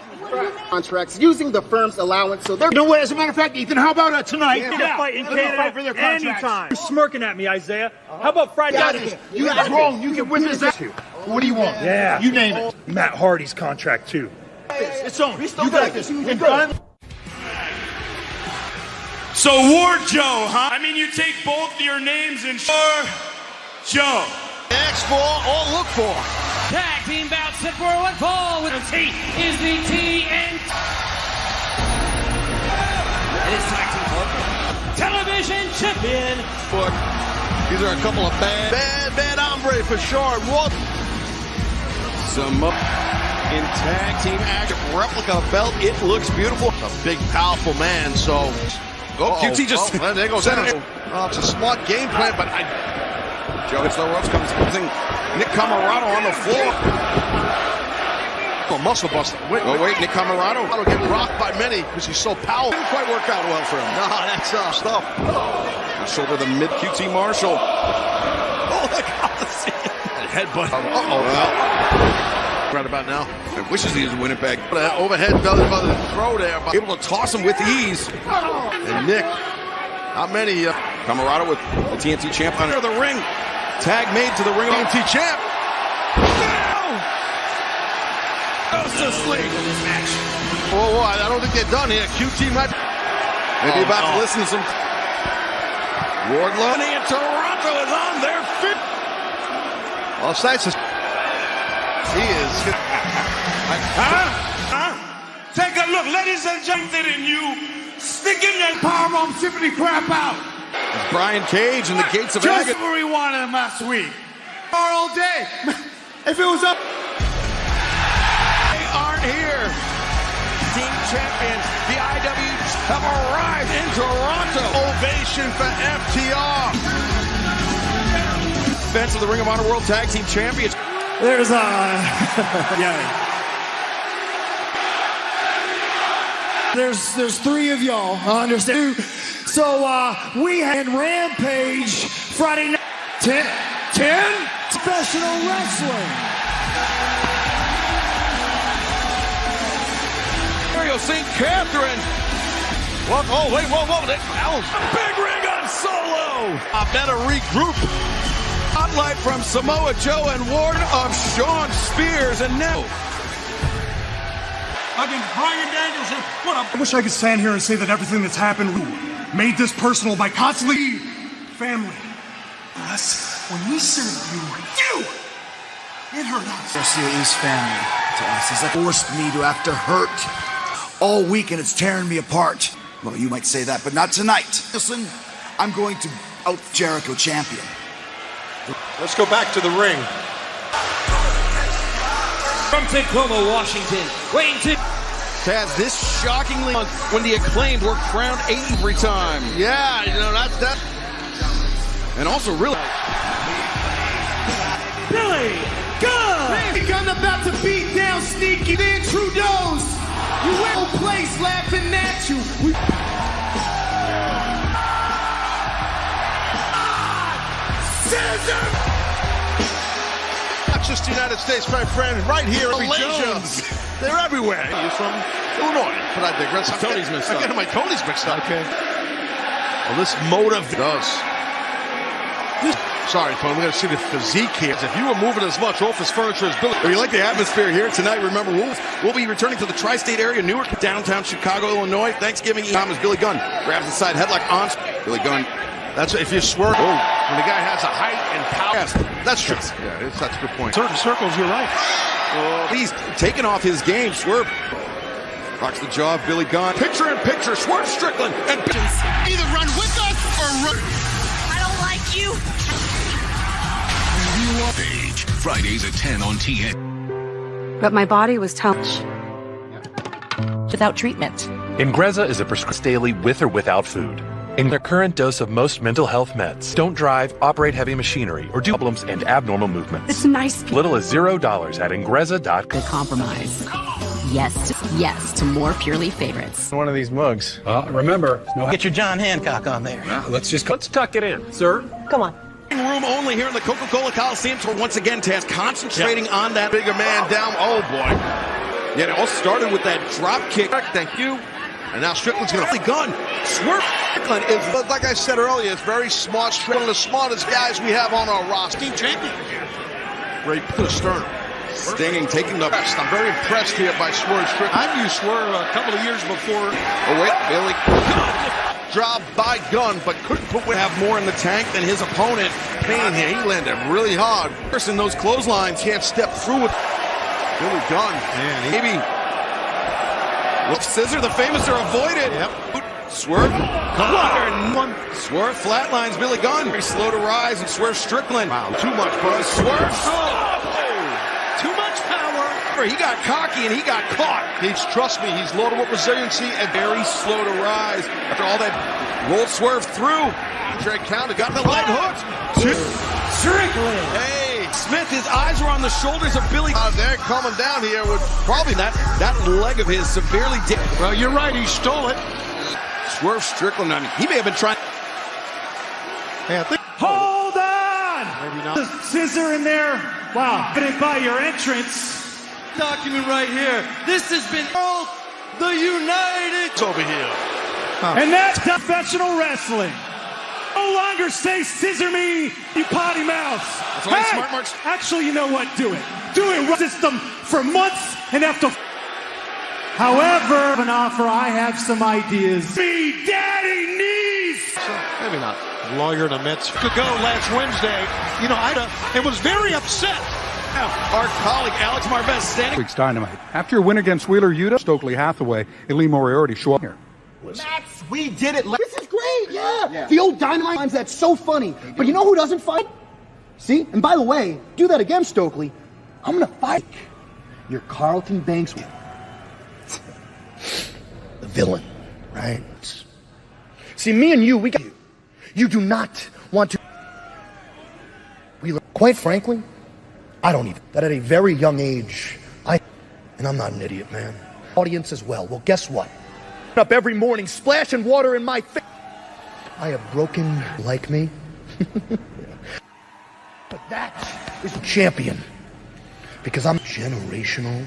Contracts using the firm's allowance, so they're... No way. As a matter of fact, Ethan, how about tonight? Yeah. Fight in Canada for their anytime. You're smirking at me, Isaiah. How about Friday night? You got it wrong. You can win this. What do you want? Yeah. You name it. Matt Hardy's contract, too. It's on. You got this. So Ward Joe, huh? I mean, you take both your names and Joe. Ask for or look for. Tag team bout set for one fall with T is the TNT. It is tag team television champion. Look, these are a couple of bad hombre for sure. What? Some in tag team action replica belt. It looks beautiful. A big, powerful man. So, QT just there goes Senator. Oh, it's a smart game plan, but Joe hits the ropes, comes using Nick Camarado on the floor. Oh, muscle buster. Wait, Nick Camarado. I'll get rocked by many because he's so powerful. Didn't quite work out well for him. No, that's stuff. Shoulder the mid QT Marshall. Oh, look how the scene. Headbutt. Right about now. I wishes he was Winnipeg. Overhead belly button throw there. Able to toss him with ease. And Nick, not many. Camarado with the TNT champ under the ring. Tag made to the ring. TNT champ. Goes to sleep in this match. Whoa, I don't think they're done here. QT might maybe about to listen to some. Wardlow and Toronto is on their feet. Well, Sykes is. He is. Take a look, ladies and gentlemen, and you sticking that powerbomb tippity crap out. It's Brian Cage in the gates of Just where we wanted him last week. All day. If it was up. They aren't here. Team champions, the IW have arrived in Toronto. Ovation for FTR. Defense of the Ring of Honor World Tag Team Champions. There's There's three of y'all, I understand. So we had Rampage Friday night 10 professional wrestling. St. Catherine. What? Oh, wait, whoa. Big ring on Solo. I better regroup. Spotlight from Samoa Joe and Ward of Shawn Spears and now. Against Bryan Danielson. I wish I could stand here and say that everything that's happened made this personal by constantly family. Us, when we served you, it hurt us. Garcia is family to us. It's like forced me to have to hurt all week, and it's tearing me apart. Well, you might say that, but not tonight. Listen, I'm going to out Jericho champion. Let's go back to the ring. From Tacoma, Washington, weighing to Taz, this shockingly when the Acclaimed were crowned every time. Yeah, you know, that's that. And also really. Billy Gunn! Billy Gunn about to beat down Sneaky Dan Trudeau's. You whole place laughing at you. Scissor! Not just the United States, my friend, right here in Malaysia. They're everywhere. He's from Illinois, but I digress. Tony's mixed up. I get my Tony's mixed up. Okay. Well, this motive does. Sorry, Tony, we got to see the physique here. If you were moving as much office furniture as Billy, if you like the atmosphere here tonight, remember, we'll be returning to the tri-state area, Newark, downtown Chicago, Illinois. Thanksgiving time as Billy Gunn grabs the side headlock on Billy Gunn. That's if you swerve. Oh, when the guy has a height and power. Yes, that's true. Yeah, that's a good point. Certain circles, you're right. He's taking off his game. Swerve rocks the jaw of Billy Gunn. Picture in picture, Swerve Strickland and Either run with us or run. I don't like you. Page, Fridays at 10 on TN. But my body was touched without treatment. Ingrezza is a prescribed daily with or without food. In their current dose of most mental health meds, don't drive, operate heavy machinery, or do problems and abnormal movements. It's nice. Little as $0 at Ingrezza.com. The compromise. Yes to more Purely favorites. One of these mugs. Remember, get your John Hancock on there. Let's tuck it in, sir. Come on. Room only here in the Coca-Cola Coliseum. So once again, Taz concentrating on that bigger man down. Oh boy! Yeah, it all started with that drop kick. Thank you. And now Strickland's going to gun. Swerve Strickland is, like I said earlier, it's very smart. Strickland, the smartest guys we have on our roster. Team champion here. Right to the sternum. Stinging, taking the best. I'm very impressed here by Swerve Strickland. I've used Swerve a couple of years before. Oh wait, Billy. job by Gunn, but couldn't have more in the tank than his opponent. Payne here, he landed really hard. Person, those clotheslines can't step through with Billy Gunn. Man, maybe. Well, scissor, the famous are avoided. Yep. Swerve. Come on. Swerve flatlines Billy Gunn. Very slow to rise, and Swerve Strickland. Wow, too much buzz. Swerve. Too much power. He got cocky and he got caught. Trust me, he's loaded with resiliency and very slow to rise. After all that rolled Swerve through, Drake counted, got the leg hooked. Strickland. Hey, Smith, his eyes were on the shoulders of Billy. They're coming down here with probably that leg of his severely damaged. Well, you're right, he stole it. Swerve Strickland, I mean, he may have been trying. Hey, Hold on! Maybe not. Scissor in there. Wow, but by your entrance. Document right here. This has been called the United over here. And that's professional wrestling. No longer say scissor me, you potty mouth. Hey, smart marks. Actually, you know what? Do it. Do it. System for months and after. However, an offer, I have some ideas. Me, daddy, knees. Maybe not. Lawyer in the midst. Could go last Wednesday. You know, I was very upset. Our colleague Alex Marvez standing. Week's Dynamite. After your win against Wheeler Yuta, Stokely Hathaway, and Lee Moriarty show up here. Max, we did it. This is great, yeah. The old Dynamite times, that's so funny. But you know who doesn't fight? See? And by the way, do that again, Stokely. I'm gonna fight your Carlton Banks. The villain, right? See, me and you, we got you. You do not want to. Quite frankly, I don't even. That at a very young age, and I'm not an idiot, man. Audience as well. Well, guess what? Up every morning, splashing water in my face. I have broken like me. But that is a champion. Because I'm generational.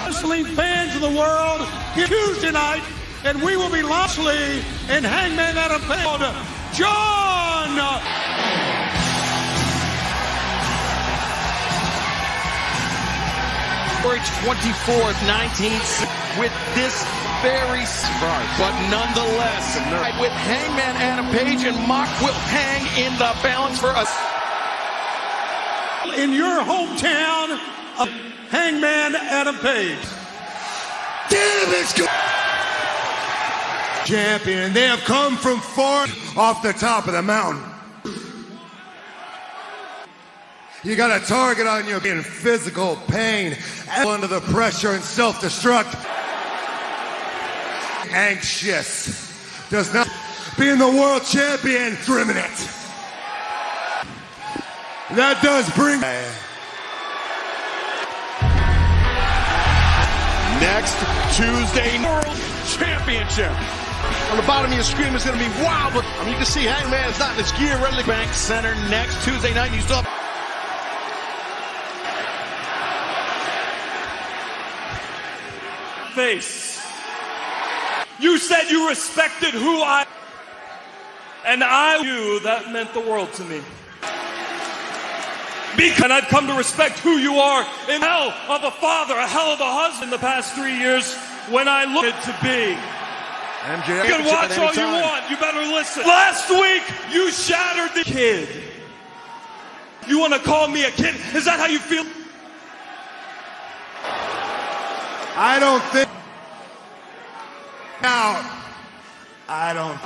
Wrestling fans of the world, Tuesday night, and we will be Lashley and Hangman Adam Page. John! February 24th, 1960, with this very surprise, but nonetheless, with Hangman Adam Page and Mock will hang in the balance for us. In your hometown of Hangman Adam Page. Damn, it's good. Champion, they have come from far off the top of the mountain. You got a target on you in physical pain, under the pressure and self-destruct. Anxious. Does not being the world champion trimming it. That does bring next Tuesday World Championship. On the bottom of your screen is going to be wild, but I mean, you can see Hangman's not in his gear. Ready to Bank Center next Tuesday night. You still have face. You said you respected who I, and I knew that meant the world to me. Because I've come to respect who you are in hell of a father, a hell of a husband the past 3 years when I looked to be. MJF, you can watch all you want, you better listen. Last week, you shattered the kid. You want to call me a kid? Is that how you feel? I don't think. Now, I don't.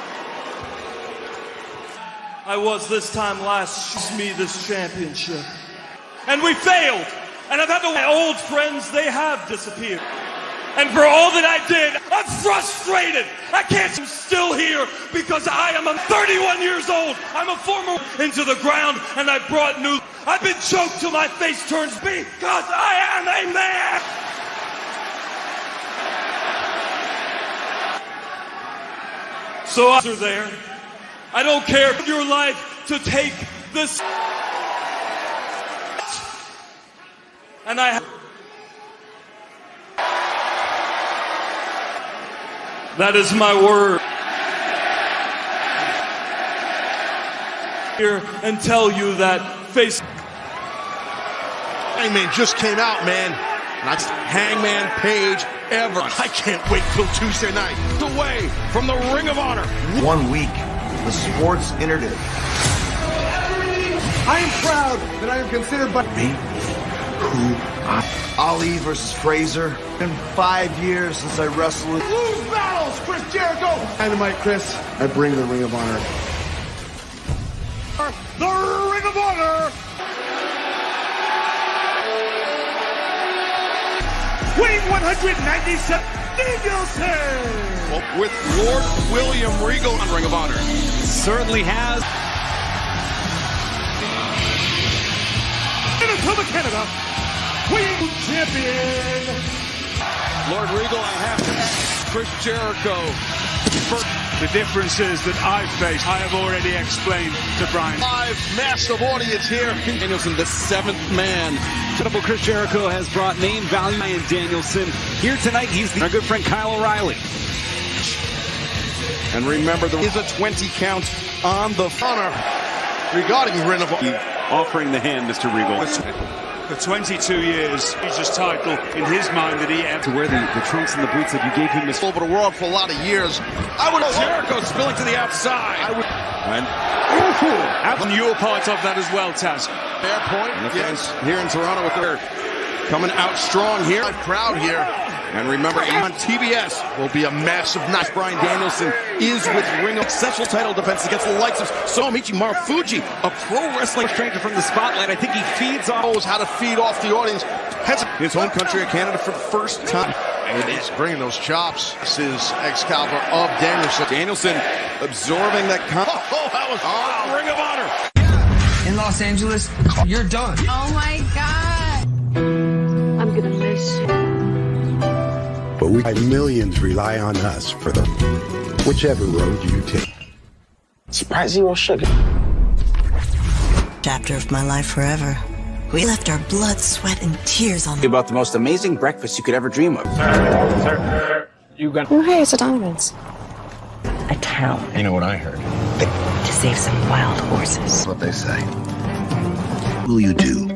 I was this time last. Choose me this championship. And we failed. And I've had to. My old friends, they have disappeared. And for all that I did, I'm frustrated. I can't. I'm still here because I'm 31 years old. I'm a former into the ground, and I brought new. I've been choked till my face turns because I am a man. So are there. I don't care for your life to take this. And that is my word. Here and tell you that face. Hangman just came out, man. That's Hangman Page ever. I can't wait till Tuesday night. Away from the Ring of Honor. 1 week, the sports internet. I am proud that I am considered by Me? Ali versus Frazier. Been 5 years since I wrestled. lose battles, Chris Jericho. Dynamite, Chris. I bring the Ring of Honor. The Ring of Honor. Weighing 197, Danielson. Well, with Lord William Regal on Ring of Honor. Certainly has. Manitoba, Canada, weighing champion. Lord Regal, I have to ask Chris Jericho. The differences that I've faced, I have already explained to Brian. Live, massive audience here. Danielson, the 7th man. Incredible Chris Jericho has brought name value in Danielson. Here tonight, he's our good friend Kyle O'Reilly. And remember, there is a 20 count on the honor regarding Ring of Honor. Offering the hand, Mr. Regal. For 22 years, he's just title in his mind that he had To wear the trunks and the boots that you gave him, Mr. Over the world for a lot of years. I would Jericho spilling to the outside. And you were part of that as well, Taz. Fair point. And the fans here in Toronto with their coming out strong here. Crowd here. And remember, on TBS will be a massive night. Bryan Danielson is with Ring of Successful title defense against the likes of Somichi Marufuji, a pro wrestling stranger from the spotlight. I think he feeds off. Knows how to feed off the audience. Has his home country of Canada for the first time. And he's bringing those chops. This is Excalibur of Danielson. Danielson absorbing that. That was Ring of Honor. In Los Angeles, you're done. Oh my God. I'm gonna miss you. But millions rely on us for the whichever road you take. Surprise zero sugar. Chapter of my life forever. We left our blood, sweat, and tears on About the most amazing breakfast you could ever dream of. Sir, you got. Who hires the Donovans? A town. You know what I heard? To save some wild horses. That's what they say. Will you do?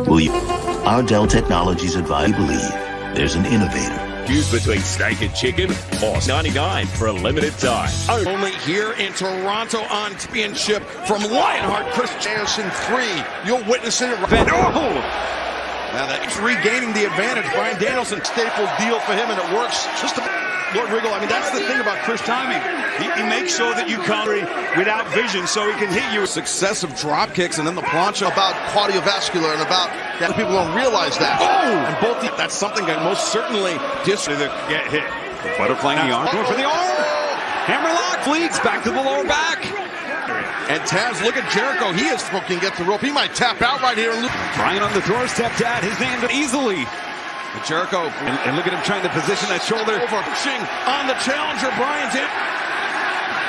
Will you? Our Dell Technologies advise you believe there's an innovator. Choose between steak and chicken or $99 for a limited time. Only here in Toronto on championship from Lionheart, Chris Danielson 3. You'll witness it. Now that's regaining the advantage. Bryan Danielson, staple deal for him, and it works just about. Lord Regal, I mean, that's the thing about Chris timing. He makes sure that you can't without vision so he can hit you. Successive drop kicks and then the plancha about cardiovascular and about that people don't realize that. Oh! And both that's something that most certainly Get hit. Butterflying the arm. Going for the arm. Hammerlock leads back to the lower back. And Taz, look at Jericho. He is can get the rope. He might tap out right here. Brian on the doorstep to add his name easily. And Jericho. And look at him trying to position that shoulder. Pushing on the challenger, Brian.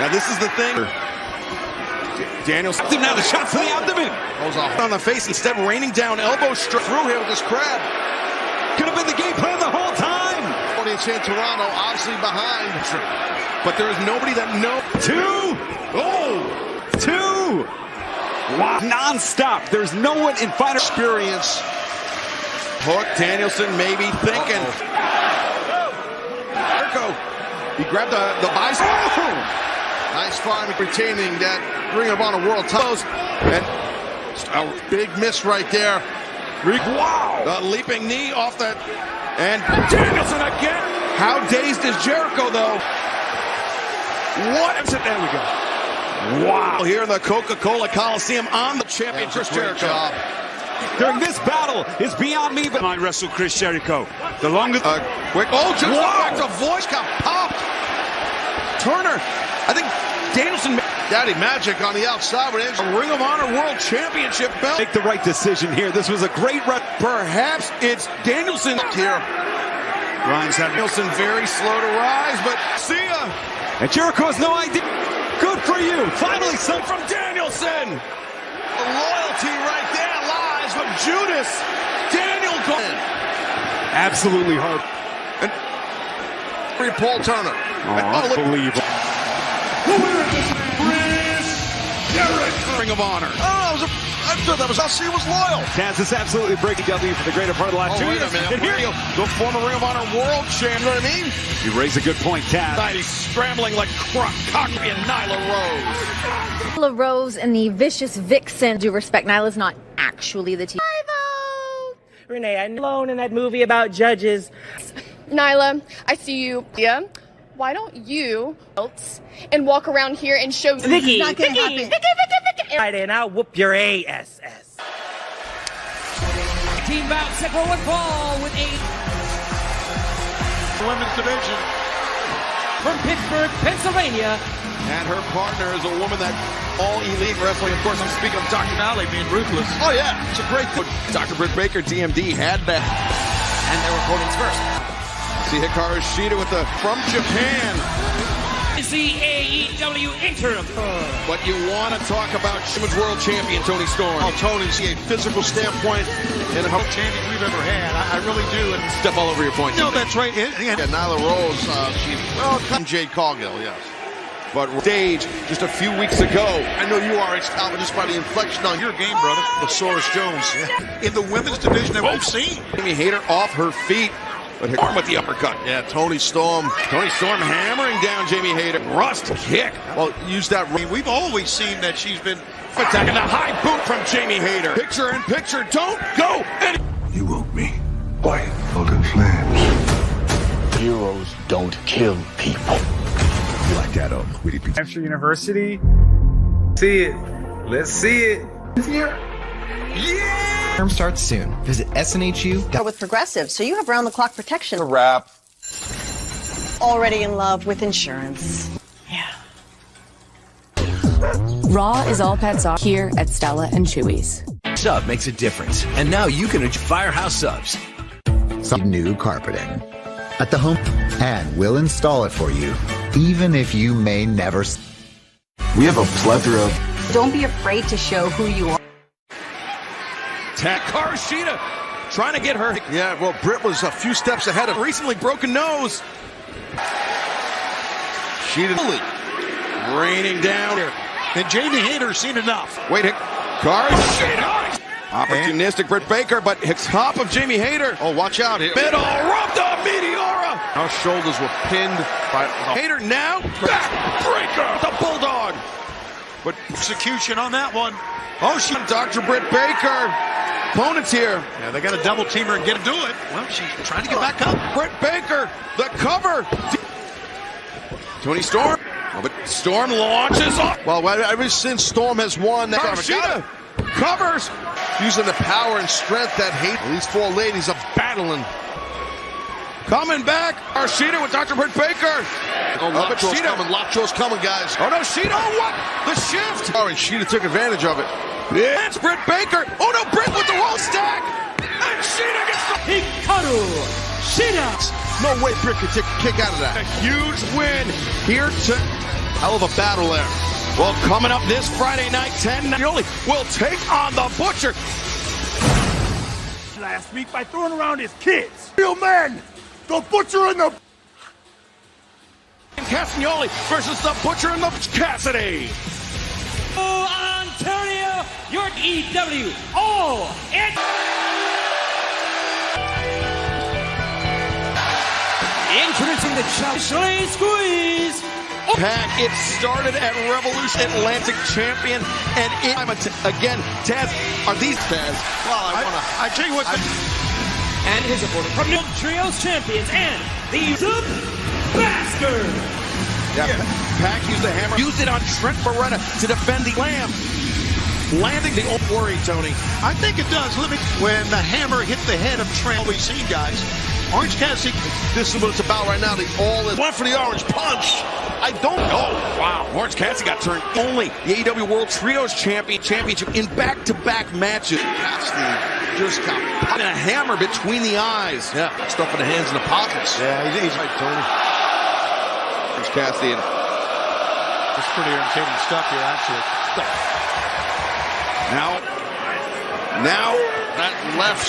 Now this is the thing. Danielson. Now the shot to the abdomen. Goes off on the face, instead raining down elbow straight through here with this crab. Could have been the game plan the whole time. Audience in Toronto, obviously behind. But there is nobody that knows. Two. Wow. Non-stop. There's no one in fighter experience. Hook, Danielson maybe thinking. Jericho. He grabbed the bicep. Nice find, retaining that Ring of Honor World title. And a big miss right there. Wow! The leaping knee off that. And Danielson again. How dazed is Jericho, though? What? There we go. Wow! Here in the Coca-Cola Coliseum on the champion, Chris Jericho. During this battle is beyond me, but I wrestle Chris Jericho. The longest. Quick. Oh, just back to voice got popped. Turner. I think Danielson. Daddy Magic on the outside with a Ring of Honor World Championship belt. Make the right decision here. This was a great run. Perhaps it's Danielson here. Ryan's had Danielson very slow to rise, but see ya. And Jericho has no idea. Good for you. Finally, some from Danielson. The loyalty right there lies from Judas. Daniel Gordon. Absolutely hard. And Paul Turner. Unbelievable. Chris Jericho. Ring of Honor. Oh, That was how she was loyal. Taz is absolutely breaking W for the greater part of the last 2 years. And here you go. The former Ring of Honor world champion. You know what I mean? You raise a good point, Taz. He's scrambling like Cockney and Nyla Rose. Nyla Rose and the Vicious Vixen. Do respect, Nyla's not actually the team. Renee, I'm alone in that movie about judges. Nyla, I see you. Yeah. Why don't you and walk around here and show Vicky, not gonna happen. Vicky. Right, and I'll whoop your ass. Team bout, Sepro and Paul with 8. Women's division. From Pittsburgh, Pennsylvania. And her partner is a woman that all elite wrestling. Of course, I'm speaking of Dr. Nally being ruthless. Oh, yeah. It's a great thing. Dr. Britt Baker, DMD, had that. And their opponents first. See Hikaru Shida with the from Japan. Is the AEW interim. But you want to talk about Women's World Champion Toni Storm. Oh, Tony's a physical standpoint and a champion we've ever had. I really do. And step all over your point. No, that's right. Yeah, Nyla Rose, Jade Cargill, yes. But stage just a few weeks ago. I know you are excited just by the inflection on your game, brother. Thesaurus Jones. Yeah. In the women's division that we've seen. Jamie Hayter off her feet. But Hikaru with the uppercut. Yeah, Toni Storm. Toni Storm hammering down Jamie Hayter. Rust kick. Well, use that. We've always seen that she's been attacking the high boot from Jamie Hayter. Picture in picture. Don't go. You woke me. White Logan Flames. Heroes don't kill people. You like that, Hampshire University. See it. Let's see it. Yeah. Term starts soon. Visit SNHU. With Progressive, so you have round-the-clock protection. A wrap. Already in love with insurance. Raw is all pets are here at Stella and Chewy's. Sub makes a difference, and now you can enjoy Firehouse Subs. Some new carpeting at the home, and we'll install it for you, even if you may never. We have a plethora of. Don't be afraid to show who you are. Hikaru Shida trying to get her. Yeah, well, Britt was a few steps ahead of recently broken nose. Shida raining down here. And Jamie Hayter's seen enough. Wait, Hikaru Shida. Opportunistic Britt Baker, but top of Jamie Hayter. Oh, watch out here. Middle rope to Meteora. Our shoulders were pinned by Hayter now. Backbreaker, the Bulldog. But execution on that one. Oh, she Dr. Britt Baker. Opponents here. Yeah, they got a double teamer and get to do it. Well, she's trying to get back up. Britt Baker, the cover. Toni Storm. Oh, but Storm launches off. Well, ever since Storm has won, Shida covers. Using the power and strength that these four ladies are battling. Coming back, Shida with Dr. Britt Baker. Oh, Lockjaw's coming. Lockjaw's coming, guys. Oh, no, Shida. Oh, what? The shift. Oh, and Shida took advantage of it. Yeah, it's Britt Baker. Oh, no, Britt with the roll stack. And Shida gets the Hikaru Shida. No way Britt could take a kick out of that. A huge win here to hell of a battle there. Well, coming up this Friday night, 10 Yoli will take on the Butcher. Last week by throwing around his kids. Real men. The Butcher and the Castagnoli versus the Butcher and the Cassidy. Oh, Ontario, your EW. Oh, it. Introducing the Chelsea Squeeze. Pack, it started at Revolution Atlantic Champion, and again, Taz, are these Taz? Well, I tell you what. And his opponent from New Trios Champions and the Zub Bastard. Yeah, Pack used the hammer, used it on Trent Beretta to defend the Lamb. Landing the old worry, Tony. I think it does. When the hammer hit the head of Trent, we've seen, guys. Orange Cassidy, this is what it's about right now. The all is one for the orange punch. I don't know. Wow, Orange Cassidy got turned only the AEW World Trios Championship in back-to-back matches. Cassidy just got put in a hammer between the eyes. Yeah, stuffing the hands in the pockets. Yeah, he's right, Tony. Orange Cassidy. It's pretty entertaining stuff here, actually. Now that left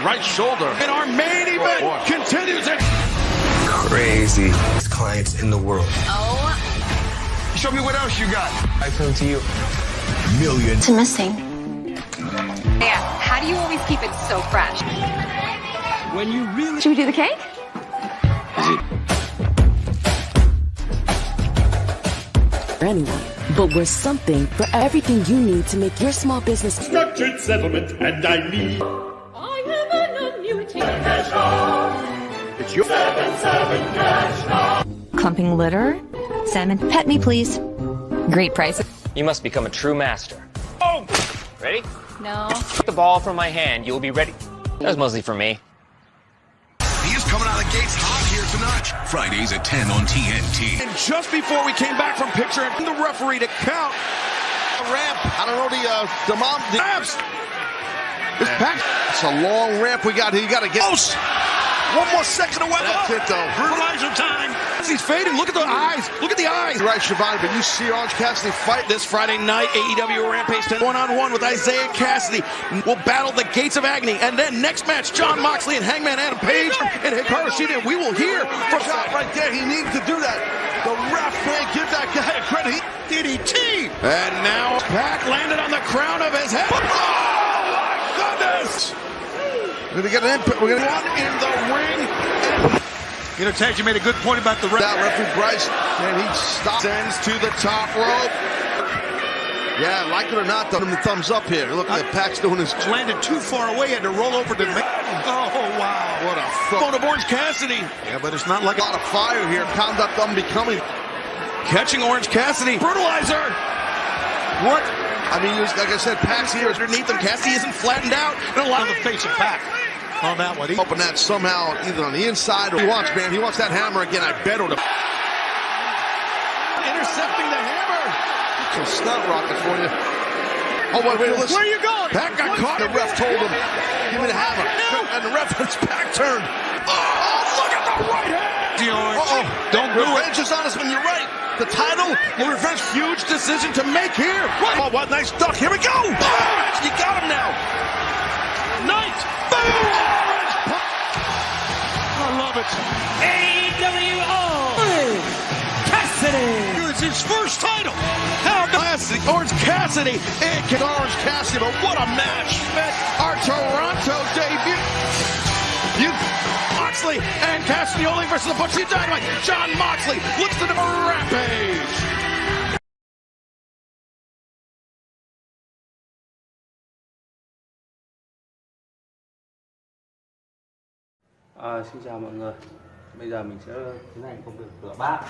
right shoulder. And our main event continues it. Crazy clients in the world. Oh. Show me what else you got. I come to you. Millions. It's missing. Yeah, how do you always keep it so fresh? When you really... Should we do the cake? Anyone, but we're something for everything you need to make your small business Structured settlement, and I need... I have an annuity. It's your 7 cash. Clumping litter? Salmon, pet me please. Great price. You must become a true master. Oh! Ready? No. Take the ball from my hand. You'll be ready. That was mostly for me. He is coming out of the gates hot here tonight. Fridays at 10 on TNT. And just before we came back from picture, the referee to count. A ramp. I don't know the ramps. This pack. It's a long ramp we got here. You got to get close. One more second away. That's it, though. Fertilizer time. He's fading. Look at the eyes. Look at the eyes. Right, Shivani, but you see Orange Cassidy fight this Friday night. AEW Rampage 10 one-on-one with Isaiah Cassidy. Will battle the gates of agony. And then next match, Jon Moxley and Hangman Adam Page and Hikaru Shida. We will hear from shot right there. He needed to do that. The ref can't give that guy a credit. DDT. And now Pac landed on the crown of his head. Oh, my goodness. We're going to get an input. We're going to one in the ring. You know, Taz, you made a good point about the that referee Bryce, and he stops, sends to the top rope. Yeah, like it or not, though, the thumbs up here. Look at Pac's doing his landed too far away, had to roll over to me. Oh wow, what a phone of Orange Cassidy. Yeah, but it's not like a lot of fire here. Pound up unbecoming. Catching Orange Cassidy. Brutalizer. What? I mean, like I said, Pac's here underneath him. Cassidy isn't flattened out. And a lot of the face of Pac. On that one, hoping that somehow either on the inside or he wants that hammer again. I bet on him. Intercepting the hammer. Some stunt rocket for you. Oh wait, listen. Where are you going? Pac got caught. The ref told him, "Give me the hammer." And the ref his back turned. Oh, look at the right hand. Don't do it. Revenge is on us when you're right. The title, the revenge, huge decision to make here. Oh, what nice duck. Here we go. You got him now. Knight. Boom. I love it. AEW Cassidy. It's his first title. How classic. Orange Cassidy. It can Orange Cassidy, but what a match. Our Toronto debut. Moxley and Castagnoli versus the Butcher Dynamite. Jon Moxley looks to the Rampage. Xin chào mọi người. Bây giờ mình sẽ tiến hành công việc rửa bát.